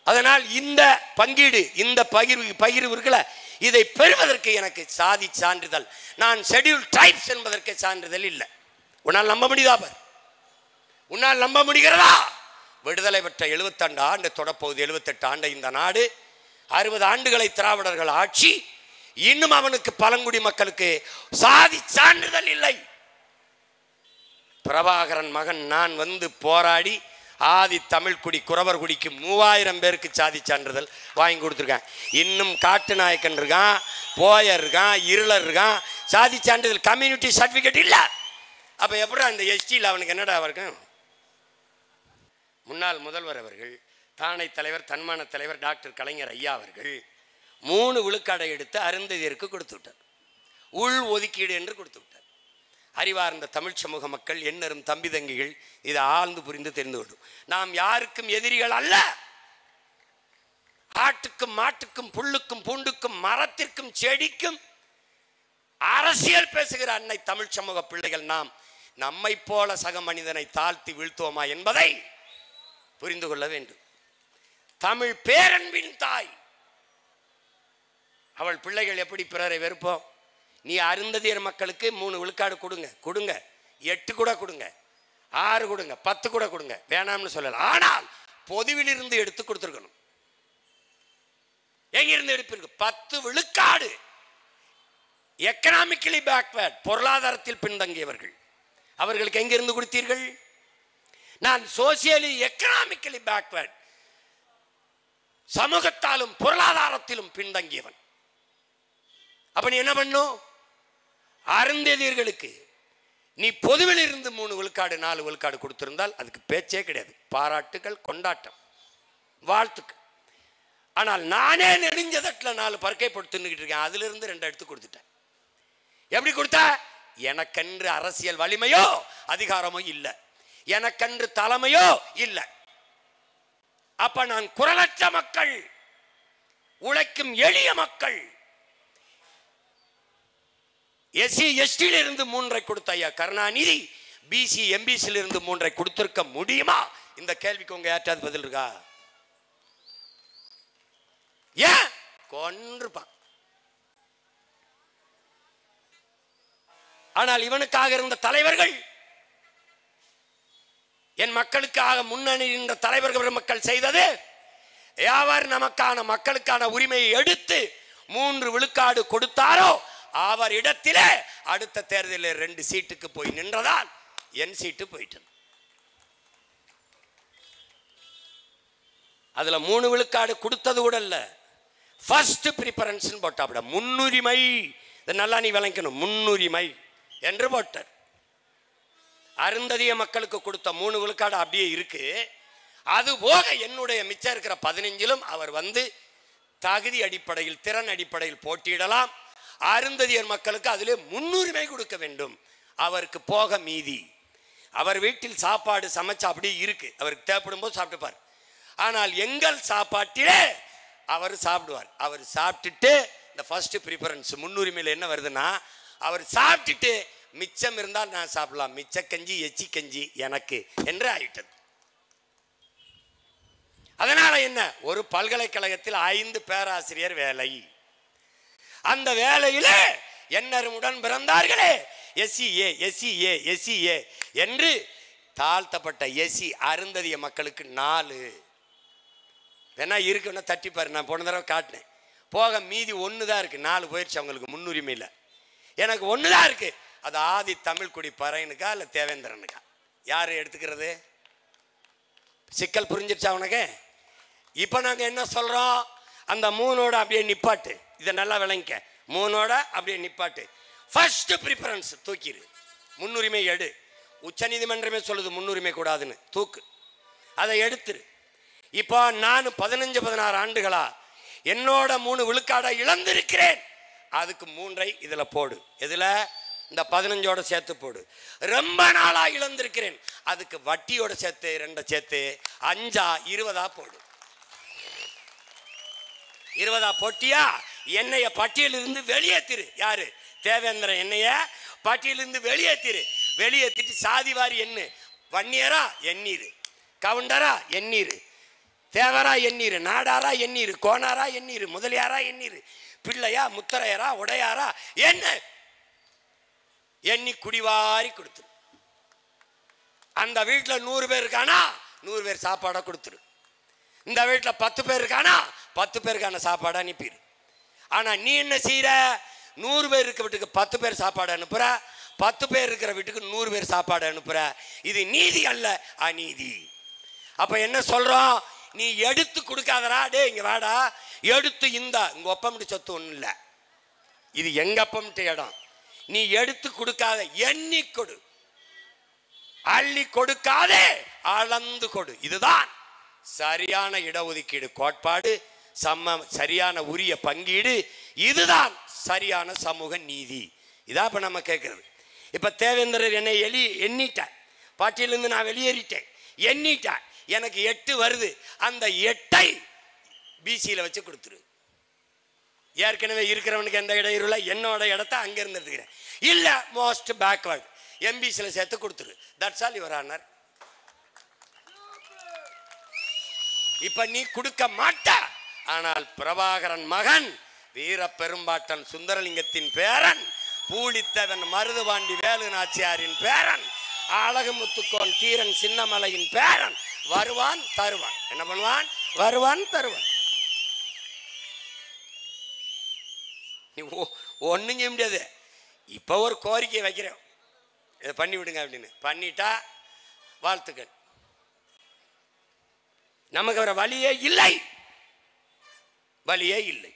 அதனால் இந்த பங்கீடு, இந்த பகிர்வு இருக்குல்ல, இதை பெறுவதற்கு எனக்கு சாதி சான்றிதழ், நான் ஷெட்யூல் டிரைப்ஸ் என்பதற்கு சான்றிதழ் இல்லை. உன்னால் நம்ப முடியுதா? உன்னால் நம்ப முடிகிறதா? விடுதலை பெற்ற 72 ஆண்டு தொடப்போகுது, 78 ஆண்டு இந்த நாடு, 60 ஆண்டுகளை திராவிடர்கள் ஆட்சி, இன்னும் அவனுக்கு பழங்குடி மக்களுக்கு சாதி சான்றிதழ் இல்லை. பிரபாகரன் மகன் நான் வந்து போராடி ஆதி தமிழ் குடி குறவர் குடிக்கு 3000 பேருக்கு சாதி சான்றிதழ் வாங்கி கொடுத்துருக்கேன். இன்னும் காட்டு நாயக்கன் இருக்கான், போயர் இருக்கான், இருளர் இருக்கான், சாதி சான்றிதழ் கம்யூனிட்டி சர்டிபிகேட் இல்லை. அப்ப எப்படி அந்த எஸ்டியில் அவனுக்கு என்னடா இருக்கும்? முன்னாள் முதல்வர் அவர்கள், தானை தலைவர், தன்மான தலைவர் டாக்டர் கலைஞர் ஐயா அவர்கள் 3 விழுக்காடை எடுத்து அருந்ததியருக்கு கொடுத்து விட்டார். உள் ஒதுக்கீடு என்று கொடுத்து விட்டார். அறிவார்ந்த தமிழ் சமூக மக்கள், எண்ணரும் தம்பி தங்கிகள் இதை ஆழ்ந்து புரிந்து தெரிந்து கொள்ளும். நாம் யாருக்கும் எதிரிகள் அல்ல. ஆட்டுக்கும் மாட்டுக்கும் புல்லுக்கும் பூண்டுக்கும் மரத்திற்கும் செடிக்கும் அரசியல் பேசுகிற அன்னை தமிழ் சமூக பிள்ளைகள் நாம் நம்மை போல சக மனிதனை தாழ்த்தி வீழ்த்துவோமா என்பதை புரிந்து கொள்ள வேண்டும். தமிழ் பேரன்பின் தாய் அவள் பிள்ளைகள் எப்படி பிறரை வெறுப்போம்? நீ அருந்ததியர் மக்களுக்கு 3 விழுக்காடு கொடுங்க, 8 கூட கொடுங்க, 6 கொடுங்க, 10 கூட கொடுங்க, வேணாம்னு சொல்லலாம். ஆனால் பொதுவில் இருந்து எடுத்து கொடுத்துருக்கணும். எங்கிருந்து எடுப்பிருக்கு? 10 விழுக்காடு. எக்கனாமிக்கலி பேக்வேர்ட், பொருளாதாரத்தில் பின்தங்கியவர்கள், அவர்களுக்கு எங்கிருந்து கொடுத்தீர்கள்? நான் சோசியலி எக்கனாமிக்கலி பேக்வேர்ட், சமூகத்தாலும் பொருளாதாரத்திலும் பின்தங்கியவன். அப்ப நீ என்ன பண்ணும்? அருந்ததியர்களுக்கு நீ பொதுவில் இருந்து 3 விழுக்காடு 4 விழுக்காடு கொடுத்திருந்தால் அதுக்கு பேச்சே கிடையாது. பாராட்டுகள், கொண்டாட்டம், வாழ்த்துக்கள். ஆனால் நானே நெடுஞ்சதட்டில் 4 பருக்கை போட்டு தின்னுக்கிட்டு இருக்கேன், அதுல இருந்து 2 எடுத்து கொடுத்துட்டேன். எப்படி கொடுத்த? எனக்கென்று அரசியல் வலிமையோ அதிகாரமோ இல்லை, எனக்கென்று தலைமையோ இல்லை. அப்ப நான் குரலற்ற மக்கள், உழைக்கும் எளிய மக்கள், எஸ்சி எஸ்டியில் இருந்து 3 கொடுத்த ஐயா கருணாநிதி பிசி எம்பிசியில் இருந்து 3 கொடுத்திருக்க முடியுமா? இந்த கேள்விக்கு உங்க யார்ட்டாவது பதில் இருக்கா? ஏன் கொன்றுப்பான். ஆனால் இவனுக்காக இருந்த தலைவர்கள், என் மக்களுக்காக முன்னணி நின்ற தலைவர்கள் மக்கள் செய்தது, யாவர் நமக்கான மக்களுக்கான உரிமையை எடுத்து 3 விழுக்காடு கொடுத்தாரோ அவர் இடத்திலே அடுத்த தேர்தலில் 2 சீட்டுக்கு போய் நின்றதால் என் சீட்டு போயிட்டு, அதுல 3 விழுக்காடு கொடுத்தது கூட இல்ல, ஃபர்ஸ்ட் ப்ரிஃபரன்ஸ் போட்டாப்ட. முன்னுரிமை, இதை நல்லா நீ விளங்கணும், முன்னுரிமை என்று போட்டார். அருந்ததிய மக்களுக்கு கொடுத்த 3 விழுக்காடு அப்படியே இருக்கு. அது போக என்னுடைய மிச்சம் இருக்கிற 15லும் அவர் வந்து தகுதி அடிப்படையில், திறன் அடிப்படையில் போட்டியிடலாம். அருந்ததியர் மக்களுக்கு அதிலே முன்னுரிமை கொடுக்க வேண்டும். அவருக்கு போக மீதி. அவர் வீட்டில் சாப்பாடு சமைச்சு அப்படியே இருக்கு, அவருக்கு தேவைப்படும் போது சாப்பிட்டுப்பார். ஆனால் எங்கள் சாப்பாட்டிலே அவர் சாப்பிடுவார். அவர் சாப்பிட்டுட்டு இந்த ஃபர்ஸ்ட் ப்ரிஃபரன்ஸ் முன்னுரிமையில் என்ன வருதுன்னா, அவர் சாப்பிட்டுட்டு மிச்சம் இருந்தால் நான் சாப்பிடலாம், மிச்ச கஞ்சி எச்சி கஞ்சி எனக்கு என்று ஆயிட்டது. அதனால என்ன, ஒரு பல்கலைக்கழகத்தில் 5 பேராசிரியர் வேலை. அந்த வேலையில என்னருமுடன் பிறந்தார்களே எஸ்சிஏ எஸ்சிஏ எஸ்சிஏ என்று தாழ்த்தப்பட்ட எஸ்சி அருந்ததிய மக்களுக்கு 4 வேணா இருக்குன்னா தட்டிப்பாரு. நான் போன தடவை காட்டினேன். போக மீதி 1 தான் இருக்கு. 4 போயிடுச்சு அவங்களுக்கு முன்னுரிமையில். எனக்கு 1 தான் இருக்கு. அது ஆதி தமிழ்குடி பறையனுக்கா இல்லை தேவேந்திரனுக்கா, யார் எடுத்துக்கிறது? சிக்கல் புரிஞ்சிருச்சா உனக்கு? இப்போ நாங்கள் என்ன சொல்கிறோம், அந்த 3ஓட அப்படியே நிப்பாட்டு. இதை நல்லா விளங்கிக்க, 3ஓட அப்படியே நிப்பாட்டு. ஃபர்ஸ்ட் ப்ரிஃபரன்ஸ் தூக்கிடு, முன்னுரிமை எடு. உச்சநீதிமன்றமே சொல்லுது முன்னுரிமை கூடாதுன்னு, தூக்கு, அதை எடுத்துரு. இப்போ நான் 15-16 ஆண்டுகளா என்னோட 3 விழுக்காடை இழந்திருக்கிறேன். அதுக்கு 3ஐ இதில் போடு. இதில் இந்த 15ஓட சேர்த்து போடு. ரொம்ப நாளா இழந்திருக்கிறேன், அதுக்கு வட்டியோட சேர்த்து 2 சேர்த்து 5 20 போடு. 20 போட்டியா? என்னைய பட்டியலிருந்து வெளியேத்திரு. யாரு? தேவேந்திரன் என்னைய பட்டியலிருந்து வெளியேத்திரு. வெளியேற்றிட்டு சாதிவாரி எண்ணு. வன்னியரா எண்ணீரு, கவுண்டரா எண்ணீரு, தேவரா எண்ணீரு, நாடாரா எண்ணீரு, கோனாரா எண்ணீரு, முதலியாரா எண்ணீரு, பிள்ளையா முத்தரையரா உடையாரா என்ன எண்ணி குடிவாரி கொடுத்துரு. அந்த வீட்டில் 100 பேர் இருக்கானா 100 பேர் சாப்பாடை கொடுத்துரு. இந்த வீட்டில் 10 பேர் இருக்கானா 10 பேருக்கான சாப்பாடை அனுப்பிடு. ஆனால் நீ என்ன செய்யற, 100 பேர் இருக்க வீட்டுக்கு 10 பேர் சாப்பாடு அனுப்புற, 10 பேர் இருக்கிற வீட்டுக்கு 100 பேர் சாப்பாடு அனுப்புற. இது நீதி அல்ல, அநீதி. அப்ப என்ன சொல்றோம், நீ எடுத்து கொடுக்காதரா, டே இங்க வாடா, எடுத்து இங்க ஒப்பமிட்டு சொத்து ஒன்றும் இல்லை, இது எங்க அப்பமிட்டு இடம். நீ எடுத்து கொடுக்காத, எண்ணி கொடு, அள்ளி கொடுக்காதே, அளந்து கொடு. இதுதான் சரியான இடஒதுக்கீடு கோட்பாடு, சரியான உரிய பங்கீடு, இதுதான் சரியான சமூக நீதி. இதான் இப்ப நம்ம கேட்கறது. இப்ப தேவேந்திரர் என்னை எண்ணிட்டார், பாட்டியிலிருந்து நான் வெளியேறிட்டேன், எண்ணிட்டார், எனக்கு 8 வருது, அந்த 8ஐ பிசியில் வச்சு கொடுத்துரு. ஏற்கனவே இருக்கிறவனுக்கு எந்த இடம் இல்லை, என்னோட இடத்த அங்க இருந்து எடுத்துக்கிறேன். இல்ல மோஸ்ட் பேக்வர்ட் எம்பிசியில் சேர்த்து கொடுத்துரு. That's all your honour. இப்ப நீ கொடுக்க மாட்ட. ஆனால் பிரபாகரன் மகன் வீர பெரும்பாட்டன் சுந்தரலிங்கத்தின் பேரன், பூலித்தவன் மருதுபாண்டி வேலு நாச்சியாரின் பேரன், அழகுமுத்துக்கோன் தீரன் சின்னமலையின் பேரன் வருவான் தருவான். என்ன பண்ணுவான்? வருவான் தருவான். நீ ஒன்றும் செய்ய முடியாது. இப்போ ஒரு கோரிக்கை வைக்கிறேன், இதை பண்ணி விடுங்க அப்படின்னு பண்ணிட்டா வாழ்த்துக்கள். நமக்கு வர வழியே இல்லை, வழியே இல்லை.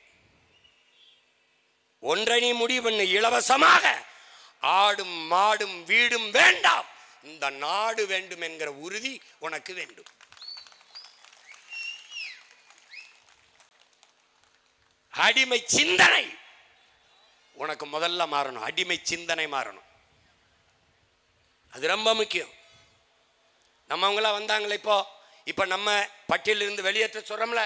ஒன்றை நீ முடிவு பண்ணு, இலவசமாக ஆடும் மாடும் வீடும் வேண்டாம், இந்த நாடு வேண்டும் என்கிற உறுதி உனக்கு வேண்டும். அடிமை சிந்தனை உனக்கு முதல்ல மாறணும். அடிமை சிந்தனை மாறணும், அது ரொம்ப முக்கியம். நம்மவங்களா வந்தாங்களே இப்போ நம்ம பட்டியலிருந்து வெளியேற்ற சொல்றோம்ல,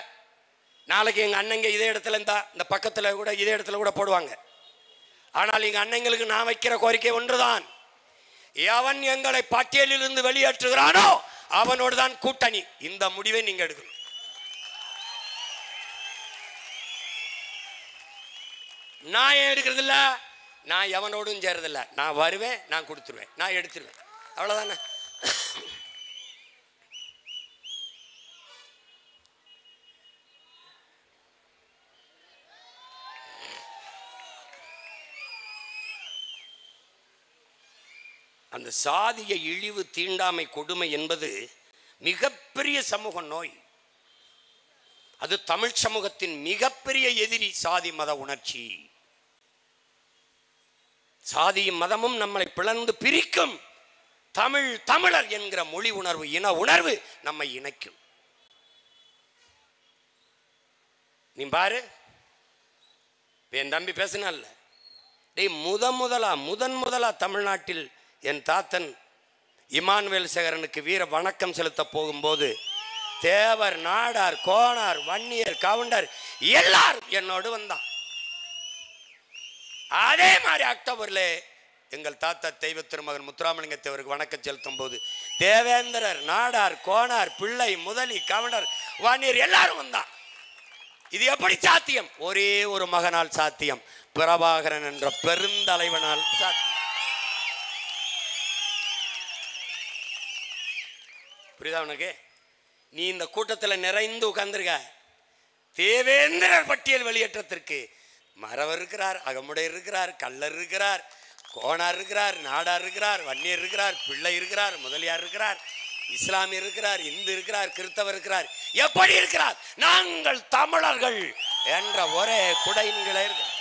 நாளைக்கு எங்க அண்ணங்க இதே இடத்துல இந்த பக்கத்துல கூட இதே இடத்துல கூட போடுவாங்க. ஆனால் எங்க அண்ணங்களுக்கு நான் வைக்கிற கோரிக்கை ஒன்றுதான், எவன் எங்களை பட்டியலிலிருந்து வெளியேற்றுகிறானோ அவனோடு தான் கூட்டணி. இந்த முடிவை நீங்க எடுக்கணும். நான் ஏன் எடுக்கிறது இல்ல, நான் எவனோடும் சேரதில்லை. நான் வருவேன், நான் கொடுத்துருவேன், நான் எடுத்துருவேன், அவ்வளவுதானே. அந்த சாதிய இழிவு தீண்டாமை கொடுமை என்பது மிகப்பெரிய சமூக நோய். அது தமிழ் சமூகத்தின் மிகப்பெரிய எதிரி சாதி மத உணர்ச்சி. சாதியும் மதமும் நம்மளை பிளந்து பிரிக்கும். தமிழ் தமிழர் என்கிற மொழி உணர்வு, இன உணர்வு நம்மை இணைக்கும். நீ பாரு, என் தம்பி பேசினால, டேய் முதன் முதலா தமிழ்நாட்டில் என் தாத்தன் இமானுவேல் சேகரனுக்கு வீர வணக்கம் செலுத்த போகும்போது தேவர், நாடார், கோனார், வன்னியர், கவுண்டர் எல்லாரும் என்னோடு வந்தான். அதே மாதிரி அக்டோபர்ல எங்கள் தாத்தா தெய்வ திருமகன் முத்துராமலிங்க தேவருக்கு வணக்கம் செலுத்தும் போது தேவேந்திரர், நாடார், கோனார், பிள்ளை, முதலி, கவுண்டர், வன்னியர் எல்லாரும் வந்தான். இது எப்படி சாத்தியம்? ஒரே ஒரு மகனால் சாத்தியம், பிரபாகரன் என்ற பெருந்தலைவனால் சாத்தியம். புரியுதா உனக்கு? நீ இந்த கூட்டத்தில் நிறைந்து உட்கார்ந்துருக்க. தேவேந்திரர் பட்டியல் வெளியேற்றத்திற்கு மறவர் இருக்கிறார், அகமுடையர் இருக்கிறார், கள்ளர் இருக்கிறார், கோனார் இருக்கிறார், நாடார் இருக்கிறார், வன்னியர் இருக்கிறார், பிள்ளை இருக்கிறார், முதலியார் இருக்கிறார், இஸ்லாமியர் இருக்கிறார், இந்து இருக்கிறார், கிறிஸ்தவர் இருக்கிறார். எப்படி இருக்கிறார்? நாங்கள் தமிழர்கள் என்ற ஒரே குடையின்களே இருக்கிறார்.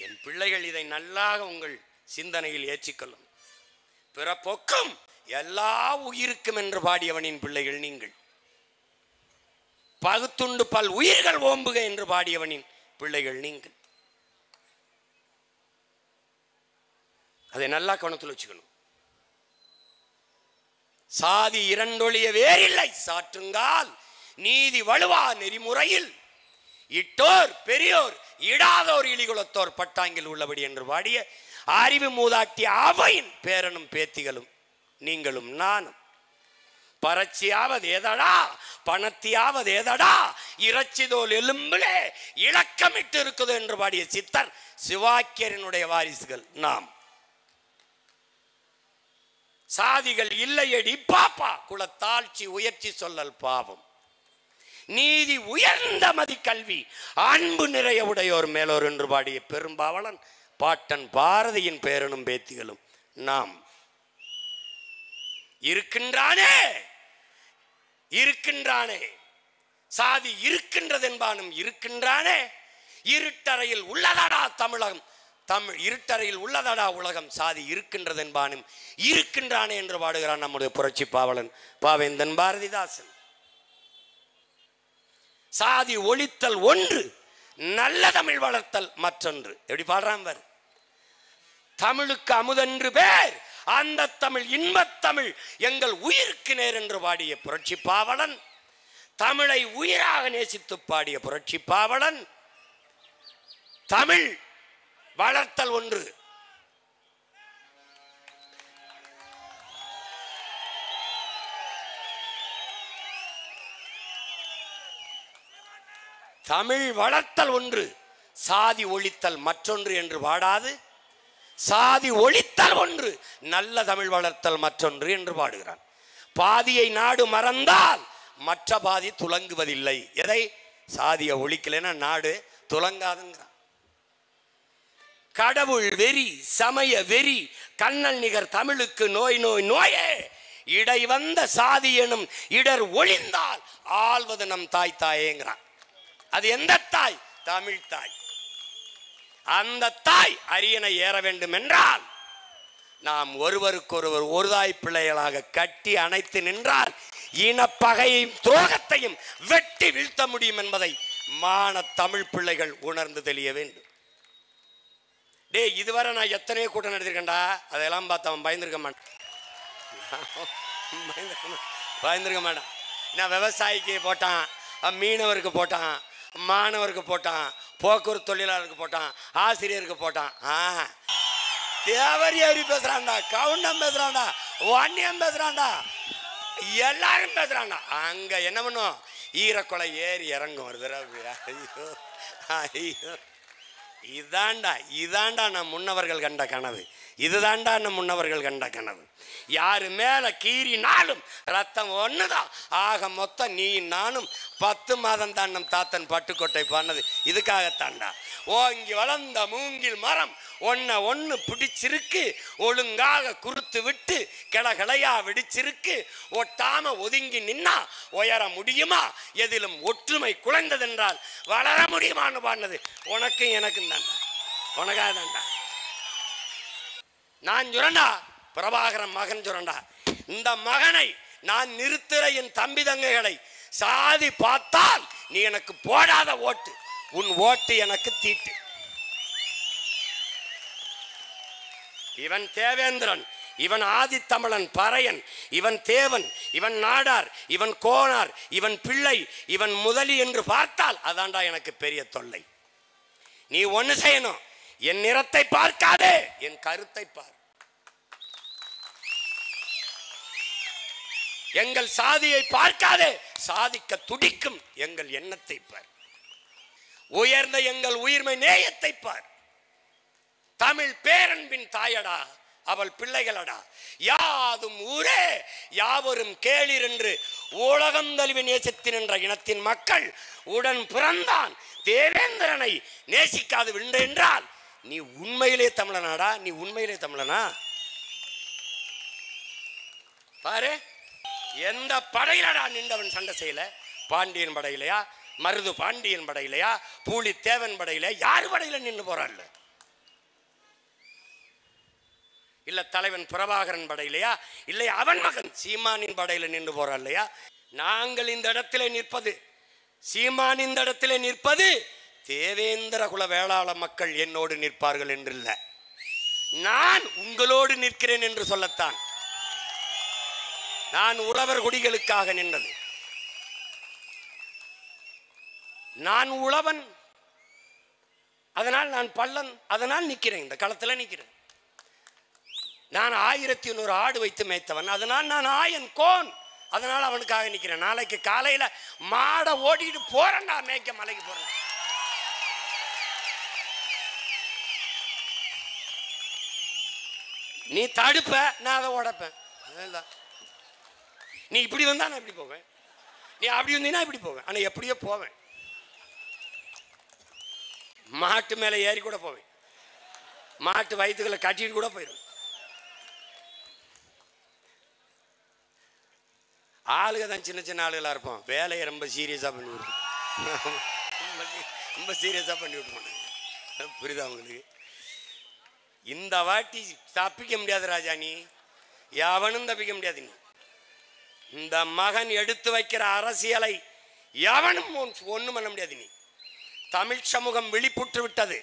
என் பிள்ளைகள் இதை நல்லாக உங்கள் சிந்தனையில் ஏற்றிக்கொள்ளும். பிறப்பொக்கும் எல்லா உயிருக்கும் என்று பாடியவனின் பிள்ளைகள் நீங்கள். பகுத்துண்டு பல் உயிர்கள் ஓம்புக என்று பாடியவனின் பிள்ளைகள் நீங்கள். அதை நல்லா கவனத்தில் வச்சுக்கணும். சாதி இரண்டொழிய வேறில்லை சாற்றுங்கால் நீதி வலுவா நெறிமுறையில் இட்டோர் பெரியோர் இடாதோர் இழிகுலத்தோர் பட்டாங்கில் உள்ளபடி என்று பாடிய அறிவு மூதாட்டிய அவையின் பேரனும் பேத்திகளும் நீங்களும் நானும். பறச்சியாவது ஏதடா, பணத்தியாவது ஏதடா, இறைச்சிதோல் எலும்பிலே இலக்கமிட்டு இருக்குது என்று பாடிய சித்தர் சிவாக்கியரினுடைய வாரிசுகள் நாம். சாதிகள் இல்லையடி பாப்பா, குலத்தாழ்ச்சி உயர்ச்சி சொல்லல் பாவம். நீதி உயர்ந்த மதி கல்வி அன்பு நிறைய உடையோர் மேலோர் என்று பாடிய பெரும்பாவலன் பாட்டன் பாரதியின் பேரனும் பேத்திகளும் நாம். இருக்கின்றானே சாதி இருக்கின்றது என்பானும் இருக்கின்றானே. இருட்டறையில் உள்ளதடா தமிழகம், இருட்டறையில் உள்ளதடா உலகம், சாதி இருக்கின்றது என்பானும் இருக்கின்றானே என்று பாடுகிறான் நம்முடைய புரட்சி பாவலன் பாவேந்தன் பாரதிதாசன். சாதி ஒழித்தல் ஒன்று, நல்ல தமிழ் வளர்த்தல் மற்றொன்று. எப்படி பாடுறான் பார். தமிழுக்கு அமுதென்று பேர், அந்த தமிழ் இன்பத் தமிழ் எங்கள் உயிருக்கு நேர் என்று பாடிய புரட்சி பாவலன், தமிழை உயிராக நேசித்து பாடிய புரட்சி பாவலன், தமிழ் வளர்த்தல் ஒன்று, தமிழ் வளர்த்தல் ஒன்று, சாதி ஒழித்தல் மற்றொன்று என்று பாடாது, சாதி ஒழித்தல் ஒன்று, நல்ல தமிழ் வளர்த்தல் மற்றொன்று என்று பாடுகிறான். பாதியை நாடு மறந்தால் மற்ற பாதி துலங்குவதில்லை. எதை? சாதியை ஒழிக்கலைன்னா நாடு துலங்காதுங்கிறான். கடவுள் வெறி, சமய வெறி, கண்ணல் நிகர் தமிழுக்கு நோய் நோய் நோயே, இடை வந்த சாதி எனும் இடர் ஒழிந்தால் ஆள்வது நம் தாய் தாயேங்கிறான். அது எந்த தாய்? தமிழ் தாய். அந்த தாய் அரியணை ஏற வேண்டும் என்றால் நாம் ஒருவருக்கொருவர் ஒரு தாய் பிள்ளைகளாக கட்டி அணைத்து நின்றால் இனப்பகையையும் துரோகத்தையும் வெட்டி வீழ்த்த முடியும் என்பதை மான தமிழ் பிள்ளைகள் உணர்ந்து தெளிய வேண்டும். டே, இதுவரை நான் எத்தனையோ கூட்டம் நடத்திருக்கேன்டா, அதெல்லாம் பார்த்து அவன் பயந்துருக்க மாட்டான். நான் விவசாயிக்கு போட்டான், மீனவருக்கு போட்டான், மாணவருக்கு போட்டான், போக்குவரத்து தொழிலாளருக்கு போட்டான், ஆசிரியருக்கு போட்டான். தேவரி பேசுறான்டா, கவுண்டம் பேசுறான்டா, வன்னியம் பேசுறான்டா, எல்லாரும் பேசுறான்டா. அங்க என்ன பண்ணும்? ஈரக்கொலை ஏறி இறங்கும் வருது. ஐயோ ஐயோ, இதாண்டா நம் முன்னவர்கள் கண்ட கனவு. இதுதாண்டா நம் முன்னவர்கள் கண்ட கனவு. யாரு மேல கீறினாலும் ரத்தம் ஒண்ணுதான். ஆக மொத்தம் நீ நானும் 10 மாதம் தான் நம் தாத்தன் பட்டுக்கோட்டை பாடினது இதுக்காகத்தாண்டா. ஓங்கி வளர்ந்த மூங்கில் மரம் ஒன்னு பிடிச்சிருக்கு, ஒழுங்காக குறுத்து விட்டு கிளையா வெடிச்சிருக்கு. ஒட்டாம ஒதுங்கி நின்னா உயர முடியுமா? எதிலும் ஒற்றுமை குலைந்ததென்றால் வளர முடியுமான்னு பாடினது உனக்கும் எனக்கும் தாண்டா, உனக்காக தாண்டா. நான் சுரண்டா, பிரபாகரன் மகன் சுரண்டா. இந்த மகனை நான் நிறுத்துற என் தம்பி தங்கைகளை சாதி பார்த்தால் நீ எனக்கு போடாத ஓட்டு, உன் ஓட்டு எனக்கு தீட்டு. இவன் தேவேந்திரன், இவன் ஆதித்தமிழன் பறையன், இவன் தேவன், இவன் நாடார், இவன் கோனார், இவன் பிள்ளை, இவன் முதலி என்று பார்த்தால் அதாண்டா எனக்கு பெரிய தொல்லை. நீ ஒன்னு செய்யணும், என் நிறத்தை பார்க்காதே, என் கருத்தை பார். எங்கள் சாதியை பார்க்காதே, சாதிக்க துடிக்கும் எங்கள் எண்ணத்தை பார். உயர்ந்த எங்கள் உயிர்மை நேயத்தை பார். தமிழ் பேரன்பின் தாயடா, அவள் பிள்ளைகளடா. யாதும் ஊரே யாவரும் கேளிர் என்று உலகம் தழுவி நேசித்து நின்ற இனத்தின் மக்கள் உடன் பிறந்தான் தேவேந்திரனை நேசிக்காது விழுந்த என்றால் நீ உண்மையிலே தமிழனாடா? நீ உண்மையிலே தமிழனா? பாரு, எந்த படையிலடா நின்றவன் சண்டை செய்யல? பாண்டியன் படையிலையா, மருது பாண்டியன் படையிலையா, பூலி தேவன் படையில, யாரு படையில நின்று போறாள்? இல்ல தலைவன் பிரபாகரன் படையிலையா, இல்லை அவன் மகன் சீமானின் படையில நின்று போறாள் இல்லையா? நாங்கள் இந்த இடத்திலே நிற்பது, சீமான் இந்த இடத்திலே நிற்பது தேவேந்திர குல வேளாள மக்கள் என்னோடு நிற்பார்கள் என்றில்ல, நான் உங்களோடு நிற்கிறேன் என்று சொல்லத்தான். நான் உழவர் குடிகளுக்காக நின்றது. நான் உழவன், அதனால் நான் பள்ளன், அதனால் நிற்கிறேன், இந்த களத்தில் நிற்கிறேன். நான் 1100 ஆடு வைத்து மேய்த்தவன், அதனால் நான் ஆயன் கோன், அதனால் அவனுக்காக நிற்கிறேன். நாளைக்கு காலையில் மாடை ஓடிட்டு போறேன்டா, மேய்க்க மலைக்கு போறேன். நீ தடுப்ப, நான் அதை உடைப்பேன். நீ இப்படி வந்தா நான் இப்படி போவேன், நீ அப்படி வந்தீங்கன்னா இப்படி போவேன். ஆனால் எப்படியோ போவேன். மாட்டு மேலே ஏறி கூட போவேன், மாட்டு வயிற்றுகளை கட்டிட்டு கூட போயிடும். ஆளுக தான் சின்ன சின்ன ஆளுகளாக இருப்போம், வேலையை ரொம்ப சீரியஸாக பண்ணி விடுவோம். ரொம்ப சீரியஸாக பண்ணி விட்டுருவோம். புரியுதா உங்களுக்கு? இந்த வாட்டி தப்பிக்க முடியாது ராஜா, நீ எவனும் தப்பிக்க முடியாது. நீ இந்த மகன் எடுத்து வைக்கிற அரசியலை எவனும் ஒன்றும் பண்ண முடியாது. நீ தமிழ் சமூகம் விழிப்புற்று விட்டது.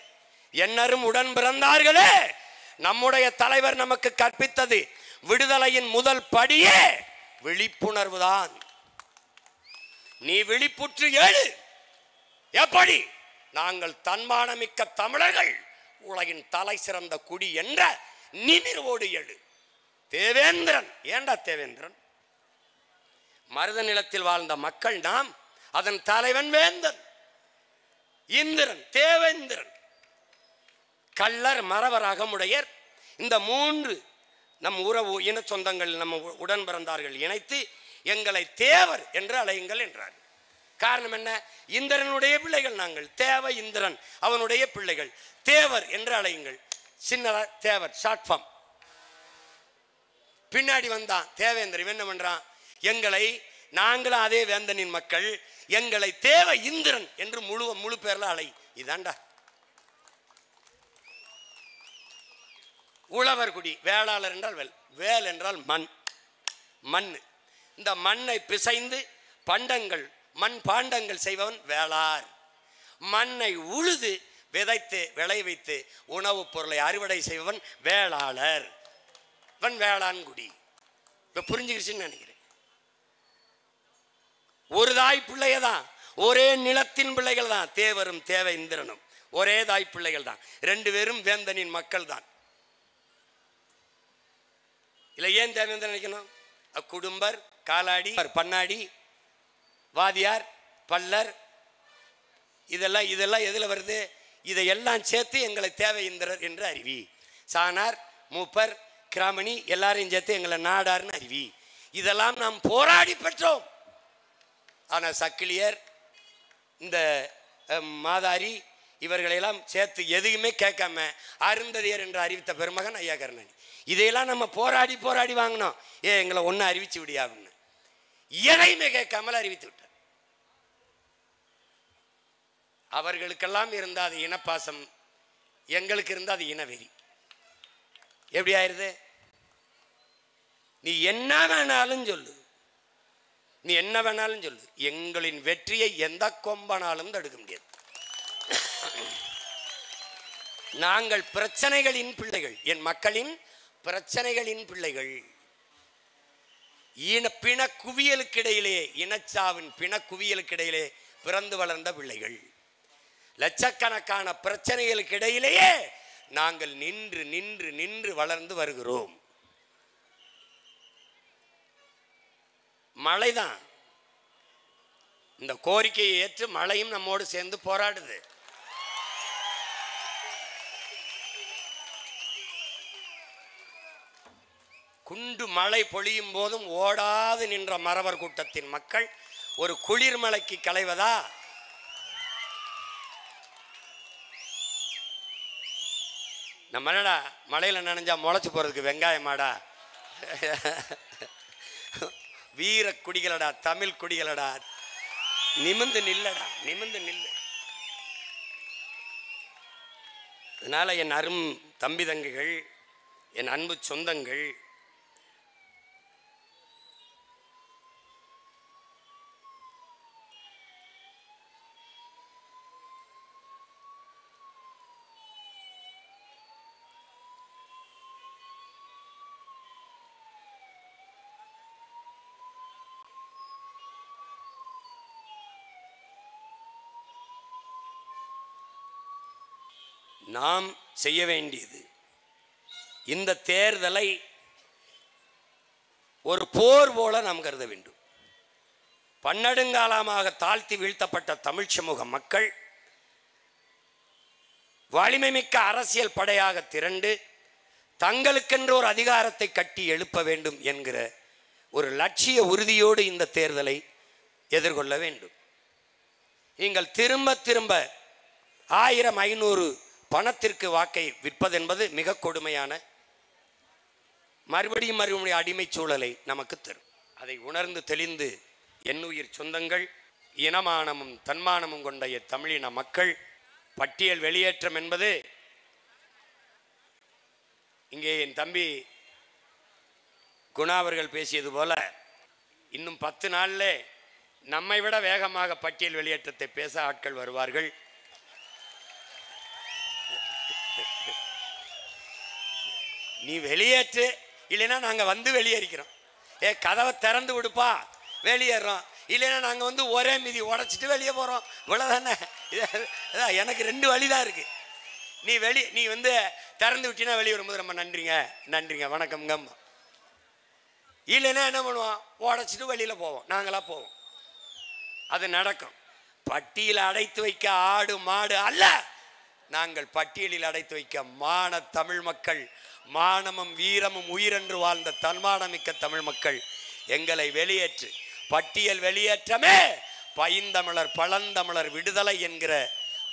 என்னரும் உடன் பிறந்தார்களே, நம்முடைய தலைவர் நமக்கு கற்பித்தது விடுதலையின் முதல் படியே விழிப்புணர்வு தான். நீ விழிப்புற்று ஏழு. எப்படி? நாங்கள் தன்மானமிக்க தமிழர்கள், உலகின் தலை சிறந்த குடி என்ற நிமிர்வோடு எழு. தேவேந்திரன், ஏண்டா தேவேந்திரன்? மருத நிலத்தில் வாழ்ந்த மக்கள் நாம், அதன் தலைவன் வேந்தன் இந்திரன், தேவேந்திரன். கள்ளர் மறவர் அகமுடையர், இந்த 3 நம் உறவு இன சொந்தங்கள் நம்ம உடன் பிறந்தார்கள் இணைத்து எங்களை தேவர் என்று அழையுங்கள் என்றார். காரணம் என்ன? இந்திரனுடைய பிள்ளைகள் நாங்கள், தேவ இந்திரன் அவனுடைய பிள்ளைகள், தேவர் என்று அழையுங்கள். சின்னதா தேவர் ஷார்ட் ஃபார்ம். பின்னாடி வந்தான் தேவேந்திரன், என்ன பண்றான்? எங்களை, நாங்களும் அதே வேந்தனின் மக்கள், எங்களை தேவ இந்திரன் என்று முழு பேர்ல அழை. இதாண்டா உழவர் குடி. வேளாளர் என்றால் வேல், வேல் என்றால் மண், மண். இந்த மண்ணை பிசைந்து பண்டங்கள், மண் பாண்டங்கள் செய்பவன் வேளார். மண்ணை உழுது விதைத்து விளை வைத்து உணவுப் பொருளை அறுவடை செய்பவன் வேளாளர். இவன் வேளாண் குடி. இப்ப புரிஞ்சுக்கிடுச்சுன்னு நினைக்கிறேன். ஒரு தாய் பிள்ளையதான், ஒரே நிலத்தின் பிள்ளைகள் தான் தேவரும் தேவ இந்திரனும், ஒரே தாய் பிள்ளைகள் தான், 2 பேரும் வேந்தனின் மக்கள் தான். இல்லை ஏன் தேவேந்திரன் நினைக்கணும்? குடும்பர், காலாடி, பண்ணாடி, வாதியார், பல்லர், இதெல்லாம் எதில் வருது? இதையெல்லாம் சேர்த்து எங்களை தேவையிந்திரர் என்று அறிவி. சானார், மூப்பர், கிராமணி எல்லாரையும் சேர்த்து எங்களை நாடார்னு அறிவி. இதெல்லாம் நாம் போராடி பெற்றோம். ஆனால் சக்கிலியர், இந்த மாதாரி இவர்களெல்லாம் சேர்த்து எதையுமே கேட்காம அருந்ததியர் என்று அறிவித்த பெருமகன் ஐயா கருணாநிதி. இதையெல்லாம் நம்ம போராடி போராடி வாங்கினோம். எங்களை ஒன்று அறிவிச்சு விடியா அப்படின்னு எதையுமே கேட்காமல் அறிவித்து விட்டார். அவர்களுக்கெல்லாம் இருந்த அது இனப்பாசம், எங்களுக்கு இருந்த அது இனவெறி. எப்படி ஆயிருது? நீ என்ன வேணாலும் சொல்லு, நீ என்ன வேணாலும் சொல்லு, எங்களின் வெற்றியை எந்த கொம்பனாலும் தடுக்க முடியாது. நாங்கள் பிரச்சனைகளின் பிள்ளைகள், என் மக்களின் பிரச்சனைகளின் பிள்ளைகள். பிண குவியலுக்கிடையிலே, இனச்சாவின் பிண குவியலுக்கிடையிலே பிறந்து வளர்ந்த பிள்ளைகள். லட்சக்கணக்கான பிரச்சனைகளுக்கு இடையிலேயே நாங்கள் நின்று நின்று நின்று வளர்ந்து வருகிறோம். மழைதான் இந்த கோரிக்கையை ஏற்று மழையும் நம்மோடு சேர்ந்து போராடுது. குண்டு மழை பொழியும் போதும் ஓடாது நின்ற மறவர் கூட்டத்தின் மக்கள் ஒரு குளிர்மலைக்கு களைவதா? நம்ம என்னடா மழையில் நனைஞ்சா முளைச்சு போறதுக்கு வெங்காயமாடா? வீர குடிகளடா, தமிழ் குடிகளடா, நிமிந்து நில்லடா, நிமிந்து நில்லு. அதனால என் அரும் தம்பி தங்கைகள், என் அன்பு சொந்தங்கள், நாம் செய்ய வேண்டியது இந்த தேர்தலை ஒரு போர் போல நாம் கருத வேண்டும். பன்னெடுங்காலமாக தாழ்த்தி வீழ்த்தப்பட்ட தமிழ் சமூக மக்கள் வலிமை மிக்க அரசியல் படையாக திரண்டு தங்களுக்கென்று ஒரு அதிகாரத்தை கட்டி எழுப்ப வேண்டும் என்கிற ஒரு லட்சிய உறுதியோடு இந்த தேர்தலை எதிர்கொள்ள வேண்டும். நீங்கள் திரும்ப திரும்ப 1000, 500 பணத்திற்கு வாக்கை விற்பதென்பது மிக கொடுமையான, மறுபடியும் அடிமை சூழலை நமக்கு தரும். அதை உணர்ந்து தெளிந்து என்னுயிர் சொந்தங்கள், இனமானமும் தன்மானமும் கொண்ட தமிழின மக்கள், பட்டியல் வெளியேற்றம் என்பது இங்கே என் தம்பி குணா அவர்கள் பேசியது போல இன்னும் 10 நாளில் நம்மை விட வேகமாக பட்டியல் வெளியேற்றத்தை பேச ஆட்கள் வருவார்கள். நீ வெளியேற்று, இல்லைன்னா நாங்கள் வந்து வெளியேறிக்கிறோம். கதவை திறந்து விடுப்பா, வெளியேறோம். இல்லைன்னா நாங்கள் வந்து ஒரே மிதி உடச்சிட்டு வெளியே போகிறோம். இவ்வளோதானே. எனக்கு 2 வழி தான் இருக்குது. நீ வந்து திறந்து விட்டினா வெளியே வரும்போது ரொம்ப நன்றிங்க நன்றிங்க வணக்கம்ங்க. இல்லைன்னா என்ன பண்ணுவோம்? உடச்சிட்டு வெளியில் போவோம், நாங்களாக போவோம். அது நடக்கும். பட்டியலில் அடைத்து வைக்க ஆடு மாடு அல்ல, நாங்கள் பட்டியலில் அடைத்து வைக்க மான தமிழ் மக்கள், மானமும் வீரமும் உயிரென்று வாழ்ந்த தன்மானமிக்க தமிழ் மக்கள். எங்களை வெளியேற்று. பட்டியல் வெளியேற்றமே பைந்தமிழர் பழந்தமிழர் விடுதலை என்கிற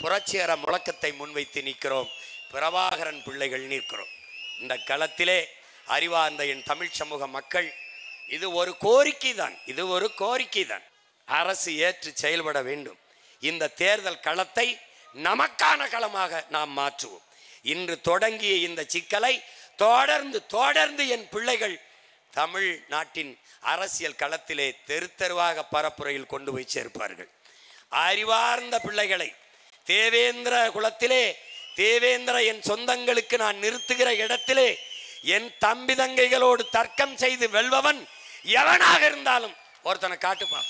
புரட்சிகர முழக்கத்தை முன்வைத்து நிற்கிறோம். பிரபாகரன் பிள்ளைகள் நிற்கிறோம். இந்த களத்திலே அறிவார்ந்த என் தமிழ் சமூக மக்கள், இது ஒரு கோரிக்கை தான், இது ஒரு கோரிக்கை தான். அரசு ஏற்று செயல்பட வேண்டும். இந்த தேர்தல் களத்தை நமக்கான களமாக நாம் மாற்றுவோம். இன்று தொடங்கிய இந்த சிக்கலை தொடர்ந்து என் பிள்ளைகள் தமிழ் நாட்டின் அரசியல் களத்திலே தெரு தெருவாக பரப்புரையில் கொண்டு போய் சேர்ப்பார்கள். அறிவார்ந்த பிள்ளைகளை தேவேந்திர குலத்திலே, தேவேந்திர என் சொந்தங்களுக்கு நான் நிறுத்துகிற இடத்திலே என் தம்பி தங்கைகளோடு தர்க்கம் செய்து வெல்பவன் எவனாக இருந்தாலும் ஒருத்தனை காட்டுப்பா.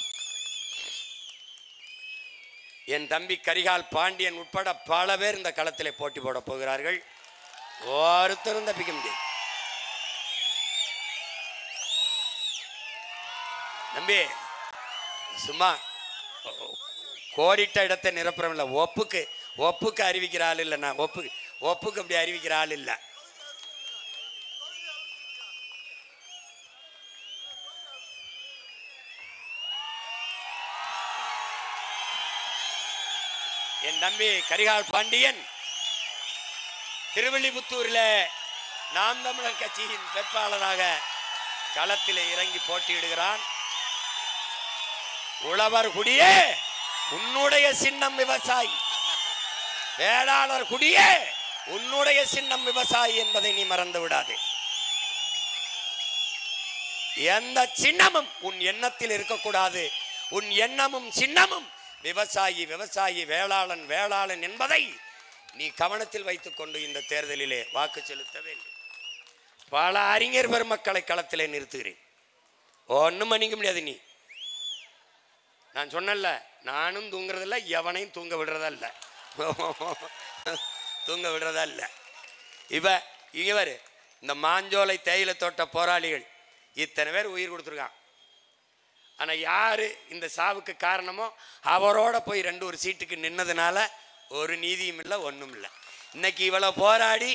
என் தம்பி கரிகால் பாண்டியன் உட்பட பல பேர் இந்த களத்திலே போட்டி போட போகிறார்கள். ஒருத்தரும் தப்பிக்க முடியாது. தம்பி சும்மா கோடிட்ட இடத்தை நிரப்புறம் இல்லை. ஒப்புக்கு அறிவிக்கிற ஆள் இல்லை. நான் ஒப்புக்கு அப்படி அறிவிக்கிற ஆள் இல்லை. என் தம்பி கரிகால் பாண்டியன் திருவில்லிபுத்தூரில் நாம் தமிழர் கட்சியின் வேட்பாளராக களத்தில் இறங்கி போட்டியிடுகிறான். உழவர் குடியே உன்னுடைய சின்னம் விவசாயி, வேளாளர் குடியே உன்னுடைய சின்னம் விவசாயி என்பதை நீ மறந்து விடாதே. எந்த சின்னமும் உன் எண்ணத்தில் இருக்கக்கூடாது. உன் எண்ணமும் சின்னமும் விவசாயி விவசாயி, வேளாளன் வேளாளன் என்பதை நீ கவனத்தில் வைத்துக் கொண்டு இந்த தேர்தலிலே வாக்கு செலுத்த வேண்டும். பல அறிஞர் பெருமக்களை களத்திலே நிறுத்துகிறேன். ஒன்றும் பண்ணிக்க முடியாது. நீ நான் சொன்னல, நானும் தூங்குறதில்ல, எவனையும் தூங்க விடுறதல்ல, தூங்க விடுறதல்ல. இவர் இந்த மாஞ்சோலை தேயிலை தோட்ட போராளிகள் இத்தனை பேர் உயிர் கொடுத்துருக்கான். ஆனால் யார் இந்த சாவுக்கு காரணமோ அவரோட போய் ஒரு சீட்டுக்கு நின்னதுனால ஒரு நீதியும் இல்லை, ஒன்றும் இல்லை. இன்னைக்கு இவ்வளோ போராடி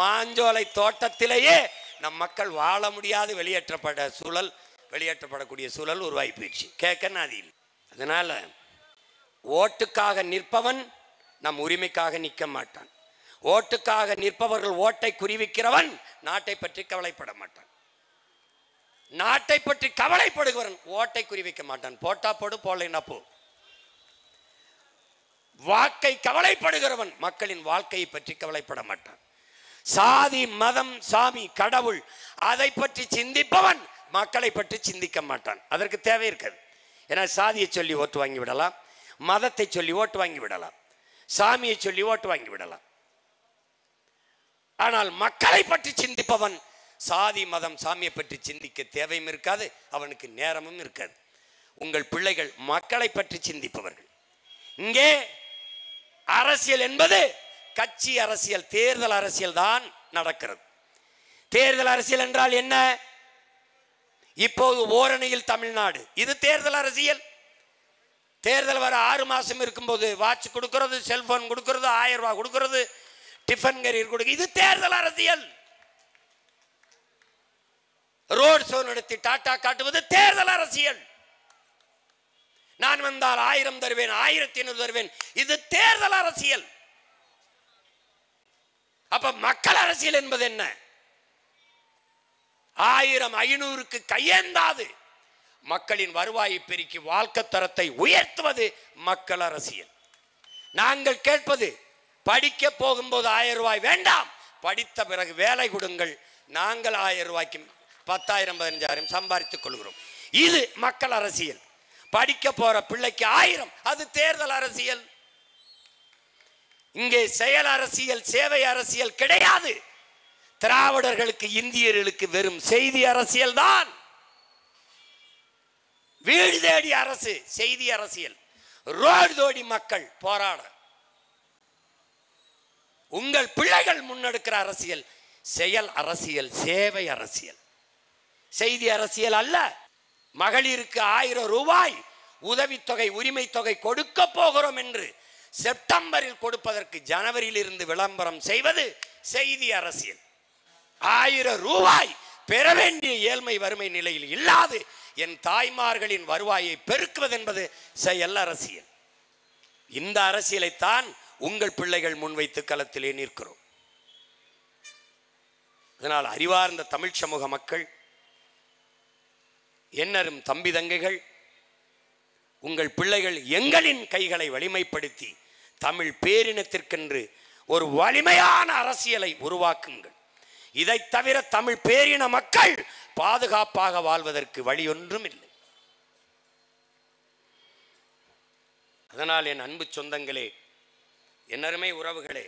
மாஞ்சோலை தோட்டத்திலேயே நம் மக்கள் வாழ முடியாது வெளியேற்றப்படக்கூடிய சூழல் உருவாகி போயிடுச்சு. கேட்க நாதி இல்லை. அதனால ஓட்டுக்காக நிற்பவன் நம் உரிமைக்காக நிற்க மாட்டான். ஓட்டுக்காக நிற்பவர்கள் ஓட்டை குறிவிக்கிறவன் நாட்டை பற்றி கவலைப்பட மாட்டான். நாட்டை பற்றி கவலைப்படுகிறவன் ஓட்டை குறிவிக்க மாட்டான். போட்டா போடு, போடலைன்னா போ. வாக்கை கவலைப்படுகிறவன் மக்களின் வாழ்க்கையை பற்றி கவலைப்பட மாட்டான். சாதி மதம் சாமி கடவுள் அதை பற்றி சிந்திப்பவன் மக்களை பற்றி சிந்திக்க மாட்டான். அதற்கு தேவை இருக்காது. ஏன்னா சாதியை சொல்லி ஓட்டு வாங்கி விடலாம், மதத்தை சொல்லி ஓட்டு வாங்கி விடலாம், சாமியை சொல்லி ஓட்டு வாங்கி விடலாம். ஆனால் மக்களை பற்றி சிந்திப்பவன் சாதி மதம் சாமியை பற்றி சிந்திக்க தேவையும் இருக்காது, அவனுக்கு நேரமும் இருக்காது. உங்கள் பிள்ளைகள் மக்களை பற்றி சிந்திப்பவர்கள். இங்கே அரசியல் என்பது கட்சி அரசியல், தேர்தல் அரசியல் தான் நடக்கிறது. தேர்தல் அரசியல் என்றால் என்ன? இப்போது ஓரணியில் தமிழ்நாடு, இது தேர்தல் அரசியல். தேர்தல் வர 6 மாசம் இருக்கும்போது வாட்ச் கொடுக்கிறது, செல்போன் கொடுக்கிறது, 1000 ரூபாய் கொடுக்கிறது, டிஃபன் கரியர் கொடுக்கிறது, இது தேர்தல் அரசியல். ரோட் ஷோ நடத்தி டாட்டா காட்டுவது தேர்தல் அரசியல். நான் வந்தால் 1000 தருவேன், 1500 தருவேன், இது தேர்தல் அரசியல். அப்ப மக்கள் அரசியல் என்பது என்ன? 1000 500க்கு கையேந்தாது மக்களின் வருவாயை பெருக்கி வாழ்க்கை தரத்தை உயர்த்துவது மக்கள் அரசியல். நாங்கள் கேட்பது, படிக்க போகும்போது 1000 ரூபாய் வேண்டாம், படித்த பிறகு வேலை கொடுங்கள், நாங்கள் 1000 ரூபாய்க்கு 10,000 15,000 சம்பாதித்துக் கொள்கிறோம். இது மக்கள் அரசியல். படிக்க போற பிள்ளைக்கு 1000, அது தேர்தல் அரசியல். இங்கே செயல் அரசியல் சேவை அரசியல் கிடையாது. திராவிடர்களுக்கு இந்தியர்களுக்கு வெறும் செய்தி அரசியல் தான். வீடு தேடி அரசு செய்தி அரசியல், ரோடு தோடி மக்கள் போராட. உங்கள் பிள்ளைகள் முன்னெடுக்கிற அரசியல் செயல் அரசியல், சேவை அரசியல், செய்தி அரசியல் அல்ல. மகளிருக்கு 1000 ரூபாய் உதவித்தொகை உரிமை தொகை கொடுக்க போகிறோம் என்று செப்டம்பரில் கொடுப்பதற்கு ஜனவரியில் இருந்து விளம்பரம் செய்வது செய்தி அரசியல். 1000 ரூபாய் பெற வேண்டிய ஏழ்மை வறுமை நிலையில் இல்லாது என் தாய்மார்களின் வருவாயை பெருக்குவது என்பது செயல் அரசியல். இந்த அரசியலைத்தான் உங்கள் பிள்ளைகள் முன்வைத்து களத்திலே நிற்கிறோம். அதனால் அறிவார்ந்த தமிழ் சமூக மக்கள், என்னரும் தம்பி தங்கைகள், உங்கள் பிள்ளைகள் எங்களின் கைகளை வலிமைப்படுத்தி தமிழ் பேரினத்திற்கென்று ஒரு வலிமையான அரசியலை உருவாக்குங்கள். இதை தவிர தமிழ் பேரின மக்கள் பாதுகாப்பாக வாழ்வதற்கு வழி ஒன்றும் இல்லை. அதனால் என் அன்பு சொந்தங்களே, என் அருமை உறவுகளே,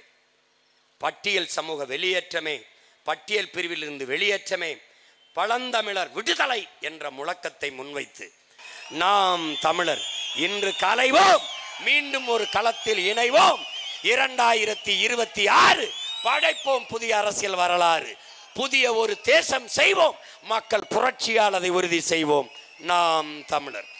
பட்டியல் சமூக வெளியேற்றமே, பட்டியல் பிரிவில் இருந்து வெளியேற்றமே, பழந்தமிழர் விடுதலை என்ற முழக்கத்தை முன்வைத்து நாம் தமிழர் இன்று கலைவோம், மீண்டும் ஒரு களத்தில் இணைவோம். 2026 படைப்போம் புதிய அரசியல் வரலாறு, புதிய ஒரு தேசம் செய்வோம், மக்கள் புரட்சியால் அதை உறுதி செய்வோம். நாம் தமிழர்.